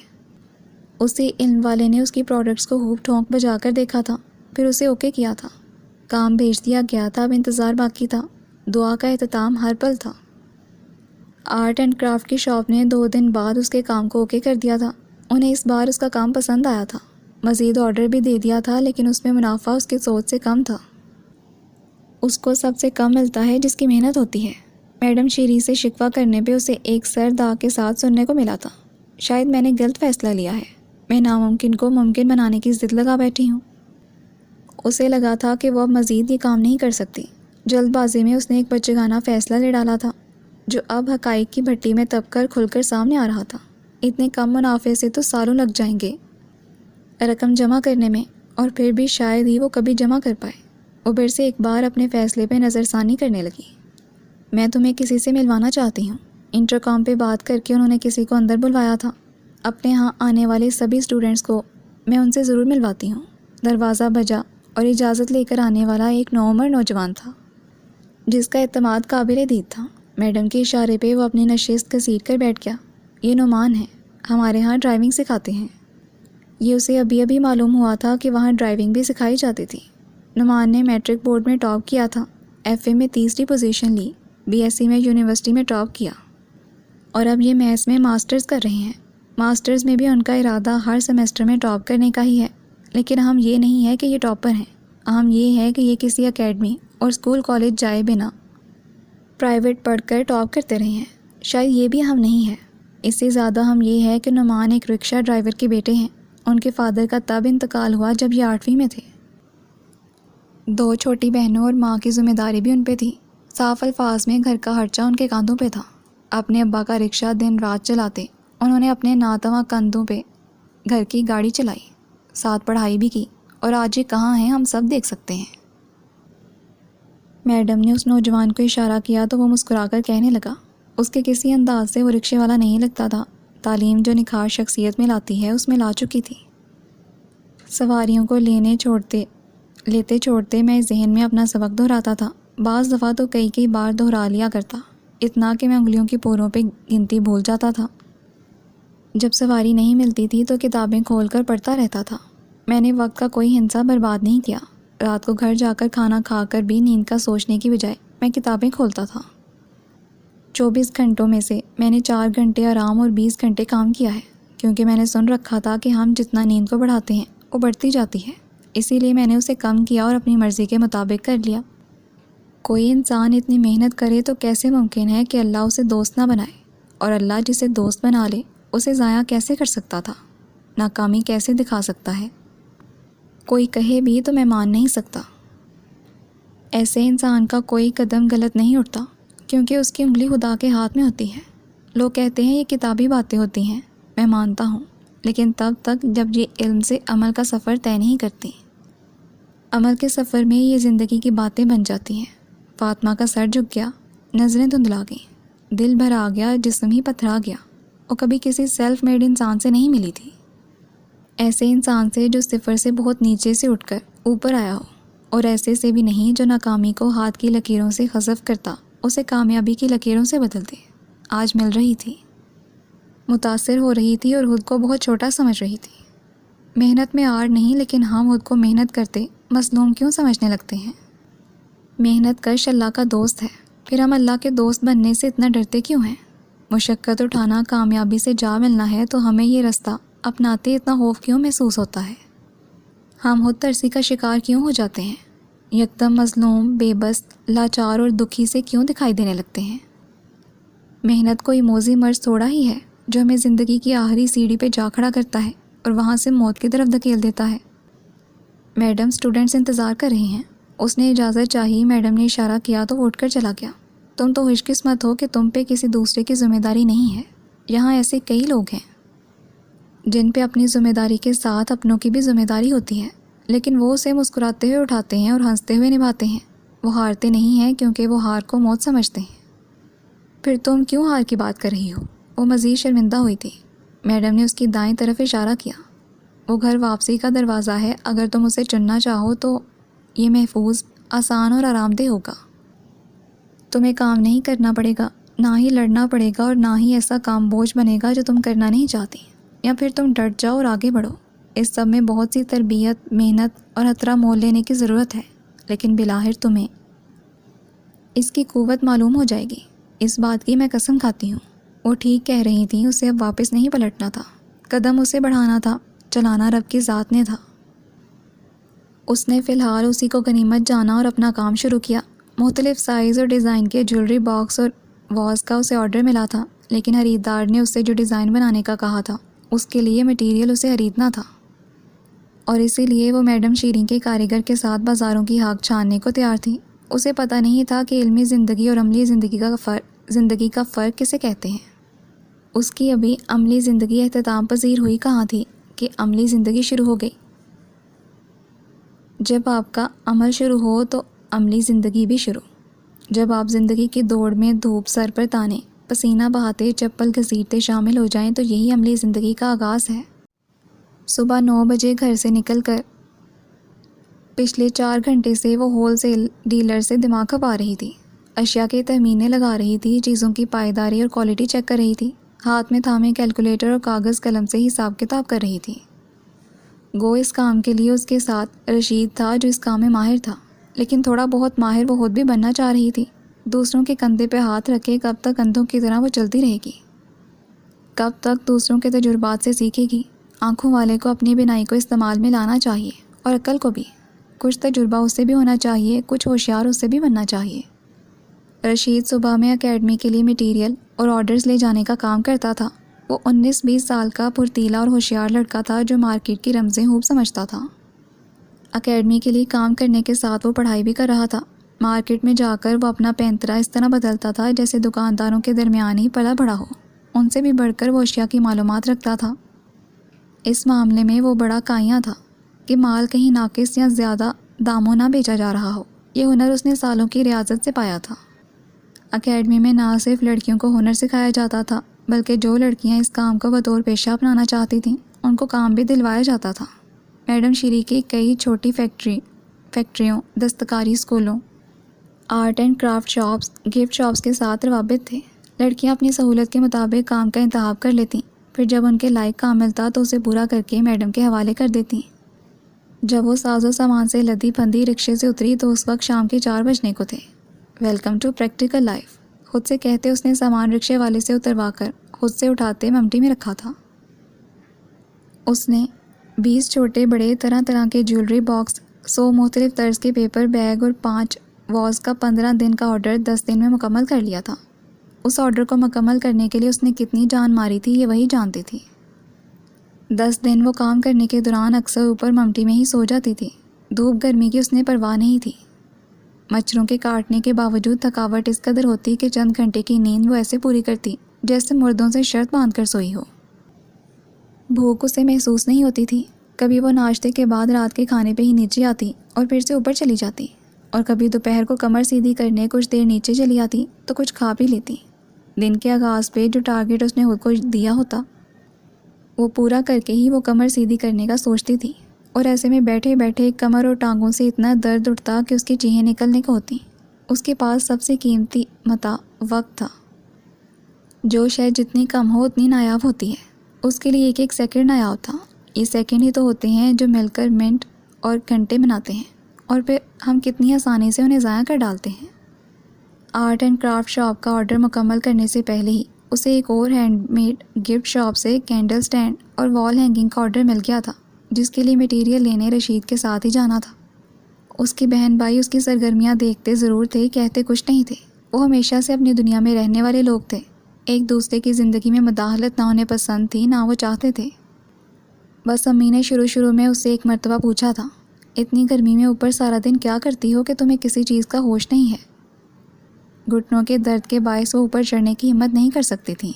اسی علم والے نے اس کی پروڈکٹس کو خوب ٹھونک بجا کر دیکھا تھا، پھر اسے اوکے کیا تھا۔ کام بھیج دیا گیا تھا، اب انتظار باقی تھا۔ دعا کا اختتام ہر پل تھا۔ آرٹ اینڈ کرافٹ کی شاپ نے 2 دن بعد اس کے کام کو اوکے کر دیا تھا۔ انہیں اس بار اس کا کام پسند آیا تھا، مزید آرڈر بھی دے دیا تھا، لیکن اس میں منافع اس کی سوچ سے کم تھا۔ اس کو سب سے کم ملتا ہے جس کی محنت ہوتی ہے۔ میڈم شیری سے شکوہ کرنے پہ اسے ایک سر داغ کے ساتھ سننے کو ملا تھا۔ شاید میں نے غلط فیصلہ لیا ہے، میں ناممکن کو ممکن بنانے کی ضد لگا بیٹھی ہوں۔ اسے لگا تھا کہ وہ اب مزید یہ کام نہیں کر سکتی۔ جلد بازی میں اس نے ایک بچگانہ فیصلہ لے ڈالا تھا، جو اب حقائق کی بھٹی میں تپ کر کھل کر سامنے آ رہا تھا۔ اتنے کم منافع سے تو سالوں لگ جائیں گے رقم جمع کرنے میں، اور پھر بھی شاید ہی وہ کبھی جمع کر پائے۔ وہ پھر سے ایک بار اپنے فیصلے پہ نظر ثانی کرنے لگی۔ میں تمہیں کسی سے ملوانا چاہتی ہوں۔ انٹرکام پہ بات کر کے انہوں نے کسی کو اندر بلوایا تھا۔ اپنے ہاں آنے والے سبھی اسٹوڈنٹس کو میں ان سے ضرور ملواتی ہوں۔ دروازہ بجا اور اجازت لے کر آنے والا ایک نوعمر نوجوان تھا، جس کا اعتماد قابل دید تھا۔ میڈم کے اشارے پہ وہ اپنی نشست گھسیٹ کر بیٹھ گیا۔ یہ نعمان ہے، ہمارے ہاں ڈرائیونگ سکھاتے ہیں۔ یہ اسے ابھی معلوم ہوا تھا کہ وہاں ڈرائیونگ بھی سکھائی جاتی تھی۔ نعمان نے میٹرک بورڈ میں ٹاپ کیا تھا، ایف اے میں 3ری پوزیشن لی، بی ایس سی میں یونیورسٹی میں ٹاپ کیا، اور اب یہ میتھس میں ماسٹرز کر رہے ہیں۔ ماسٹرز میں بھی ان کا ارادہ ہر سیمسٹر میں ٹاپ کرنے کا ہی ہے، لیکن اہم یہ نہیں ہے کہ یہ ٹاپر ہیں، اہم یہ ہے کہ یہ کسی اکیڈمی اور اسکول کالج جائے بنا پرائیویٹ پڑھ کر ٹاپ کرتے رہے ہیں۔ شاید یہ بھی اہم نہیں ہے، اس سے زیادہ اہم یہ ہے کہ نعمان ایک رکشہ ڈرائیور کے بیٹے ہیں۔ ان کے فادر کا تب انتقال ہوا جب یہ 8ویں میں تھے۔ 2 چھوٹی بہنوں اور ماں کی ذمہ داری بھی ان پہ تھی۔ صاف الفاظ میں گھر کا خرچہ ان کے کاندھوں پہ تھا۔ اپنے ابا کا رکشہ دن رات چلاتے انہوں نے اپنے ناتواں کندھوں پہ گھر کی گاڑی چلائی، ساتھ پڑھائی بھی کی، اور آج یہ کہاں ہیں ہم سب دیکھ سکتے ہیں۔ میڈم نے اس نوجوان کو اشارہ کیا تو وہ مسکرا کر کہنے لگا۔ اس کے کسی انداز سے وہ رکشے والا نہیں لگتا تھا۔ تعلیم جو نکھار شخصیت میں لاتی ہے اس میں لا چکی تھی۔ سواریوں کو لیتے چھوڑتے میں ذہن میں اپنا سبق دہراتا تھا۔ بعض دفعہ تو کئی بار دہرا لیا کرتا، اتنا کہ میں انگلیوں کی پوروں پہ گنتی بھول جاتا تھا۔ جب سواری نہیں ملتی تھی تو کتابیں کھول کر پڑھتا رہتا تھا۔ میں نے وقت کا کوئی ہنسا برباد نہیں کیا۔ رات کو گھر جا کر کھانا کھا کر بھی نیند کا سوچنے کی بجائے میں کتابیں کھولتا تھا۔ 24 گھنٹوں میں سے میں نے 4 گھنٹے آرام اور 20 گھنٹے کام کیا ہے، کیونکہ میں نے سن رکھا تھا کہ ہم جتنا نیند کو بڑھاتے ہیں وہ بڑھتی جاتی ہے، اسی لیے میں نے اسے کم کیا اور اپنی مرضی کے مطابق کر لیا۔ کوئی انسان اتنی محنت کرے تو کیسے ممکن ہے کہ اللہ اسے دوست نہ بنائے، اور اللہ جسے دوست بنا لے اسے ضائع کیسے کر سکتا تھا، ناکامی کیسے دکھا سکتا ہے؟ کوئی کہے بھی تو میں مان نہیں سکتا۔ ایسے انسان کا کوئی قدم غلط نہیں اٹھتا، کیونکہ اس کی انگلی خدا کے ہاتھ میں ہوتی ہے۔ لوگ کہتے ہیں یہ کتابی باتیں ہوتی ہیں، میں مانتا ہوں، لیکن تب تک جب یہ علم سے عمل کا سفر طے نہیں کرتی۔ عمل کے سفر میں یہ زندگی کی باتیں بن جاتی ہیں۔ فاطمہ کا سر جھک گیا، نظریں دھندلا گئیں، دل بھر آ گیا، جسم ہی پتھرا گیا۔ وہ کبھی کسی سیلف میڈ انسان سے نہیں ملی تھی۔ ایسے انسان سے جو صفر سے بہت نیچے سے اٹھ کر اوپر آیا ہو، اور ایسے سے بھی نہیں جو ناکامی کو ہاتھ کی لکیروں سے حذف کرتا اسے کامیابی کی لکیروں سے بدلتے۔ آج مل رہی تھی، متاثر ہو رہی تھی اور خود کو بہت چھوٹا سمجھ رہی تھی۔ محنت میں آڑ نہیں، لیکن ہم خود کو محنت کرتے مظلوم کیوں سمجھنے لگتے ہیں؟ محنت کش اللہ کا دوست ہے، پھر ہم اللہ کے دوست بننے سے اتنا ڈرتے کیوں ہیں؟ مشقت اٹھانا کامیابی سے جا ملنا ہے تو ہمیں یہ رستہ اپناتے اتنا خوف کیوں محسوس ہوتا ہے؟ ہم خود ترسی کا شکار کیوں ہو جاتے ہیں؟ یکدم مظلوم، بے بس، لاچار اور دکھی سے کیوں دکھائی دینے لگتے ہیں؟ محنت کوئی موذی مرض تھوڑا ہی ہے جو ہمیں زندگی کی آخری سیڑھی پہ جا کھڑا کرتا ہے اور وہاں سے موت کی طرف دھکیل دیتا ہے۔ میڈم اسٹوڈنٹس انتظار کر رہی ہیں۔ اس نے اجازت چاہی، میڈم نے اشارہ کیا تو وہ اٹھ کر چلا گیا۔ تم تو خوش قسمت ہو کہ تم پہ کسی دوسرے کی ذمہ داری نہیں ہے۔ یہاں ایسے کئی لوگ ہیں جن پہ اپنی ذمہ داری کے ساتھ اپنوں کی بھی ذمہ داری ہوتی ہے، لیکن وہ اسے مسکراتے ہوئے اٹھاتے ہیں اور ہنستے ہوئے نبھاتے ہیں۔ وہ ہارتے نہیں ہیں کیونکہ وہ ہار کو موت سمجھتے ہیں۔ پھر تم کیوں ہار کی بات کر رہی ہو؟ وہ مزید شرمندہ ہوئی تھی۔ میڈم نے اس کی دائیں طرف اشارہ کیا۔ وہ گھر واپسی کا دروازہ ہے، اگر تم اسے چننا چاہو تو یہ محفوظ، آسان اور آرام دہ ہوگا۔ تمہیں کام نہیں کرنا پڑے گا، نہ ہی لڑنا پڑے گا، اور نہ ہی ایسا کام بوجھ بنے گا جو تم کرنا نہیں چاہتی، یا پھر تم ڈٹ جاؤ اور آگے بڑھو۔ اس سب میں بہت سی تربیت، محنت اور خطرہ مول لینے کی ضرورت ہے، لیکن بالآخر تمہیں اس کی قوت معلوم ہو جائے گی۔ اس بات کی میں قسم کھاتی ہوں۔ وہ ٹھیک کہہ رہی تھیں، اسے اب واپس نہیں پلٹنا تھا، قدم اسے بڑھانا تھا، چلانا رب کی ذات نے تھا۔ اس نے فی الحال اسی کو غنیمت جانا اور اپنا کام شروع کیا۔ مختلف سائز اور ڈیزائن کے جیولری باکس اور واز کا اسے آرڈر ملا تھا، لیکن خریدار نے اس سے جو ڈیزائن بنانے کا کہا تھا اس کے لیے مٹیریل اسے خریدنا تھا، اور اسی لیے وہ میڈم شیریں کے کاریگر کے ساتھ بازاروں کی ہاک چھاننے کو تیار تھی۔ اسے پتہ نہیں تھا کہ علمی زندگی اور عملی زندگی کا فرق کسے کہتے ہیں۔ اس کی ابھی عملی زندگی اختتام پذیر ہوئی کہاں تھی کہ عملی زندگی شروع ہو گئی۔ جب آپ کا عمل شروع ہو تو عملی زندگی بھی شروع۔ جب آپ زندگی کی دوڑ میں دھوپ سر پر تانے، پسینہ بہاتے، چپل گھسیٹتے شامل ہو جائیں تو یہی عملی زندگی کا آغاز ہے۔ صبح 9 بجے گھر سے نکل کر پچھلے 4 گھنٹے سے وہ ہول سیل ڈیلر سے دماغ کھپا رہی تھی، اشیاء کے تخمینے لگا رہی تھی، چیزوں کی پائیداری اور کوالٹی چیک کر رہی تھی، ہاتھ میں تھامے کیلکولیٹر اور کاغذ قلم سے حساب کتاب کر رہی تھی۔ گو اس کام کے لیے اس کے ساتھ رشید تھا جو اس کام میں ماہر تھا، لیکن تھوڑا بہت ماہر وہ خود بھی بننا چاہ رہی تھی۔ دوسروں کے کندھے پہ ہاتھ رکھے کب تک اندھوں کی طرح وہ چلتی رہے گی؟ کب تک دوسروں کے تجربات سے سیکھے گی؟ آنکھوں والے کو اپنی بینائی کو استعمال میں لانا چاہیے، اور عقل کو بھی۔ کچھ تجربہ اس سے بھی ہونا چاہیے، کچھ ہوشیار اس سے بھی بننا چاہیے۔ رشید صبح میں اکیڈمی کے لیے مٹیریل اور آرڈرز لے جانے کا کام کرتا تھا۔ وہ 19-20 سال کا پرتیلا اور ہوشیار لڑکا تھا جو مارکیٹ کی رمزیں خوب سمجھتا تھا۔ اکیڈمی کے لیے کام کرنے کے ساتھ وہ پڑھائی بھی کر رہا تھا۔ مارکیٹ میں جا کر وہ اپنا پینترا اس طرح بدلتا تھا جیسے دکانداروں کے درمیان ہی پلا بڑا ہو، ان سے بھی بڑھ کر وہ اشیاء کی معلومات رکھتا تھا۔ اس معاملے میں وہ بڑا کائیاں تھا کہ مال کہیں ناقص یا زیادہ داموں نہ بیچا جا رہا ہو۔ یہ ہنر اس نے سالوں کی ریاضت سے پایا تھا۔ اکیڈمی میں نہ صرف لڑکیوں کو ہنر سکھایا جاتا تھا، بلکہ جو لڑکیاں اس کام کو بطور پیشہ اپنانا چاہتی تھیں ان کو کام بھی دلوایا جاتا تھا۔ میڈم شیری کی کئی چھوٹی فیکٹریوں، دستکاری اسکولوں، art and craft shops, gift shops کے ساتھ روابط تھے۔ لڑکیاں اپنی سہولت کے مطابق کام کا انتخاب کر لیتیں، پھر جب ان کے لائق کام ملتا تو اسے پورا کر کے میڈم کے حوالے کر دیتیں۔ جب وہ ساز و سامان سے لدی پھندی رکشے سے اتری تو اس وقت شام کے 4 بجنے کو تھے۔ ویلکم ٹو پریکٹیکل لائف، خود سے کہتے اس نے سامان رکشے والے سے اتروا کر خود سے اٹھاتے ممٹی میں رکھا تھا۔ اس نے 20 چھوٹے بڑے طرح طرح کے جیولری باکس، 100 مختلف طرز کے پیپر بیگ اور 5 واز کا 15 دن کا آرڈر 10 دن میں مکمل کر لیا تھا۔ اس آرڈر کو مکمل کرنے کے لیے اس نے کتنی جان ماری تھی یہ وہی جانتی تھی۔ 10 دن وہ کام کرنے کے دوران اکثر اوپر ممٹی میں ہی سو جاتی تھی۔ دھوپ گرمی کی اس نے پرواہ نہیں تھی۔ مچھروں کے کاٹنے کے باوجود تھکاوٹ اس قدر ہوتی کہ چند گھنٹے کی نیند وہ ایسے پوری کرتی جیسے مردوں سے شرط باندھ کر سوئی ہو۔ بھوک اسے محسوس نہیں ہوتی تھی۔ کبھی وہ ناشتے کے بعد رات کے کھانے پہ ہی نیچے آتی اور پھر سے اوپر چلی جاتی، اور کبھی دوپہر کو کمر سیدھی کرنے کچھ دیر نیچے چلی آتی تو کچھ کھا پی لیتی۔ دن کے آغاز پہ جو ٹارگٹ اس نے خود کو دیا ہوتا وہ پورا کر کے ہی وہ کمر سیدھی کرنے کا سوچتی تھی، اور ایسے میں بیٹھے بیٹھے کمر اور ٹانگوں سے اتنا درد اٹھتا کہ اس کی چیخیں نکلنے کو ہوتی۔ اس کے پاس سب سے قیمتی متاع وقت تھا۔ جو شے جتنی کم ہو اتنی نایاب ہوتی ہے۔ اس کے لیے ایک ایک سیکنڈ نایاب تھا۔ یہ سیکنڈ ہی تو ہوتے ہیں جو مل کر منٹ اور گھنٹے بناتے ہیں، اور پھر ہم کتنی آسانی سے انہیں ضائع کر ڈالتے ہیں۔ آرٹ اینڈ کرافٹ شاپ کا آرڈر مکمل کرنے سے پہلے ہی اسے ایک اور ہینڈ میڈ گفٹ شاپ سے کینڈل سٹینڈ اور وال ہینگنگ کا آرڈر مل گیا تھا، جس کے لیے میٹیریل لینے رشید کے ساتھ ہی جانا تھا۔ اس کی بہن بھائی اس کی سرگرمیاں دیکھتے ضرور تھے، کہتے کچھ نہیں تھے۔ وہ ہمیشہ سے اپنی دنیا میں رہنے والے لوگ تھے، ایک دوسرے کی زندگی میں مداخلت نہ انہیں پسند تھی نہ وہ چاہتے تھے۔ بس امی نے شروع میں اس سے ایک مرتبہ پوچھا تھا، اتنی گرمی میں اوپر سارا دن کیا کرتی ہو کہ تمہیں کسی چیز کا ہوش نہیں ہے؟ گھٹنوں کے درد کے باعث وہ اوپر چڑھنے کی ہمت نہیں کر سکتی تھیں۔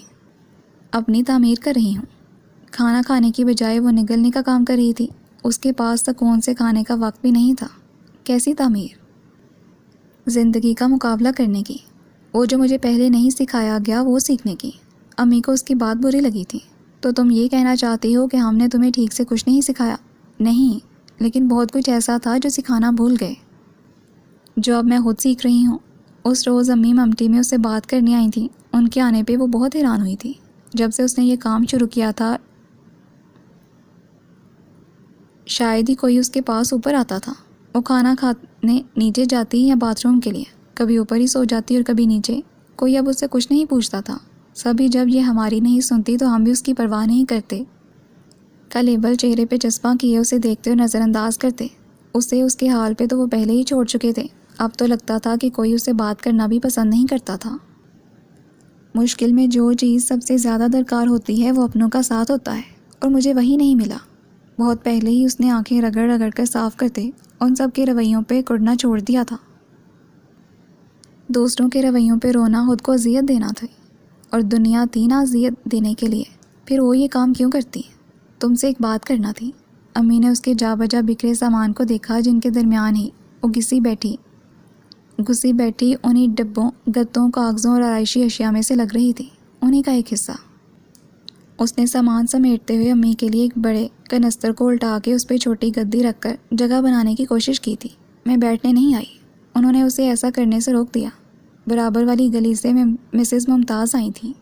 اپنی تعمیر کر رہی ہوں۔ کھانا کھانے کی بجائے وہ نگلنے کا کام کر رہی تھی۔ اس کے پاس سکون سے کھانے کا وقت بھی نہیں تھا۔ کیسی تعمیر؟ زندگی کا مقابلہ کرنے کی۔ وہ جو مجھے پہلے نہیں سکھایا گیا وہ سیکھنے کی۔ امی کو اس کی بات بری لگی تھی۔ تو تم یہ کہنا چاہتی ہو کہ ہم نے تمہیں ٹھیک سے کچھ نہیں سکھایا؟ نہیں، لیکن بہت کچھ ایسا تھا جو سکھانا بھول گئے، جو اب میں خود سیکھ رہی ہوں۔ اس روز امی ممٹی میں اس سے بات کرنے آئی تھیں۔ ان کے آنے پہ وہ بہت حیران ہوئی تھی۔ جب سے اس نے یہ کام شروع کیا تھا شاید ہی کوئی اس کے پاس اوپر آتا تھا۔ وہ کھانا کھانے نیچے جاتی یا باتھ روم کے لیے، کبھی اوپر ہی سو جاتی اور کبھی نیچے۔ کوئی اب اس سے کچھ نہیں پوچھتا تھا۔ سبھی جب یہ ہماری نہیں سنتی تو ہم بھی اس کی پرواہ نہیں کرتے۔ کا لیبل چہرے پہ چسپاں کیے اسے دیکھتے اور نظر انداز کرتے۔ اسے اس کے حال پہ تو وہ پہلے ہی چھوڑ چکے تھے۔ اب تو لگتا تھا کہ کوئی اس سے بات کرنا بھی پسند نہیں کرتا تھا۔ مشکل میں جو چیز سب سے زیادہ درکار ہوتی ہے وہ اپنوں کا ساتھ ہوتا ہے، اور مجھے وہی نہیں ملا۔ بہت پہلے ہی اس نے آنکھیں رگڑ رگڑ کر صاف کرتے ان سب کے رویوں پہ کڑنا چھوڑ دیا تھا۔ دوسروں کے رویوں پہ رونا خود کو اذیت دینا تھا، اور دنیا تھی نہ اذیت دینے کے لیے۔ پھر وہ یہ کام کیوں کرتی؟ تم سے ایک بات کرنا تھی۔ امی نے اس کے جا بجا بکھرے سامان کو دیکھا جن کے درمیان ہی وہ گھسی بیٹھی انہی ڈبوں، گتوں، کاغذوں اور آرائشی اشیاء میں سے لگ رہی تھی، انہی کا ایک حصہ۔ اس نے سامان سمیٹتے ہوئے امی کے لیے ایک بڑے کنستر کو الٹا کے اس پہ چھوٹی گدی رکھ کر جگہ بنانے کی کوشش کی تھی۔ میں بیٹھنے نہیں آئی۔ انہوں نے اسے ایسا کرنے سے روک دیا۔ برابر والی گلی سے مسز ممتاز آئی تھیں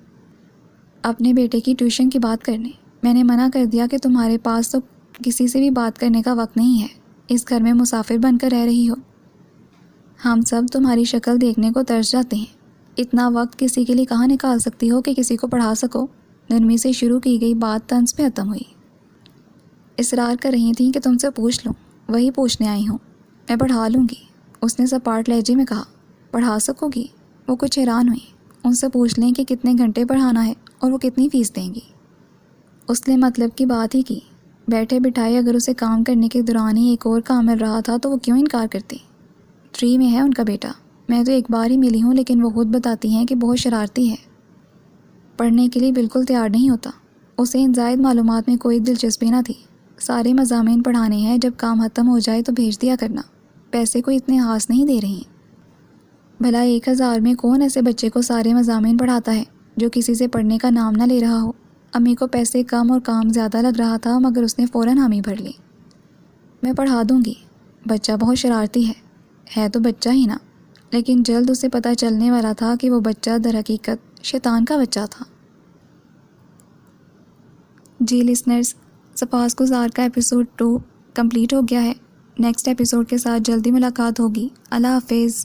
اپنے بیٹے کی ٹیوشن کی بات کرنے۔ میں نے منع کر دیا کہ تمہارے پاس تو کسی سے بھی بات کرنے کا وقت نہیں ہے، اس گھر میں مسافر بن کر رہ رہی ہو۔ ہم سب تمہاری شکل دیکھنے کو ترس جاتے ہیں۔ اتنا وقت کسی کے لیے کہاں نکال سکتی ہو کہ کسی کو پڑھا سکو؟ نرمی سے شروع کی گئی بات طنز پہ ختم ہوئی۔ اصرار کر رہی تھیں کہ تم سے پوچھ لوں، وہی پوچھنے آئی ہوں۔ میں پڑھا لوں گی، اس نے سپاٹ لہجے میں کہا۔ پڑھا سکو گی؟ وہ کچھ حیران ہوئی۔ ان سے پوچھ لیں کہ کتنے گھنٹے پڑھانا ہے اور وہ کتنی فیس دیں گی۔ اس نے مطلب کی بات ہی کی۔ بیٹھے بٹھائے اگر اسے کام کرنے کے دوران ہی ایک اور کام مل رہا تھا تو وہ کیوں انکار کرتی؟ 3 میں ہے ان کا بیٹا۔ میں تو ایک بار ہی ملی ہوں، لیکن وہ خود بتاتی ہیں کہ بہت شرارتی ہے، پڑھنے کے لیے بالکل تیار نہیں ہوتا۔ اسے ان زائد معلومات میں کوئی دلچسپی نہ تھی۔ سارے مضامین پڑھانے ہیں، جب کام ختم ہو جائے تو بھیج دیا کرنا۔ پیسے کوئی اتنے خاص نہیں دے رہی۔ بھلا 1000 میں کون ایسے بچے کو سارے مضامین پڑھاتا ہے جو کسی سے پڑھنے کا نام نہ لے رہا ہو؟ امی کو پیسے کم اور کام زیادہ لگ رہا تھا، مگر اس نے فوراً حامی بھر لی۔ میں پڑھا دوں گی، بچہ بہت شرارتی ہے تو بچہ ہی نا، لیکن جلد اسے پتہ چلنے والا تھا کہ وہ بچہ در حقیقت شیطان کا بچہ تھا۔ جی لسنرز، سپاسگزار کا ایپیسوڈ 2 کمپلیٹ ہو گیا ہے۔ نیکسٹ ایپیسوڈ کے ساتھ جلدی ملاقات ہوگی۔ اللہ حافظ۔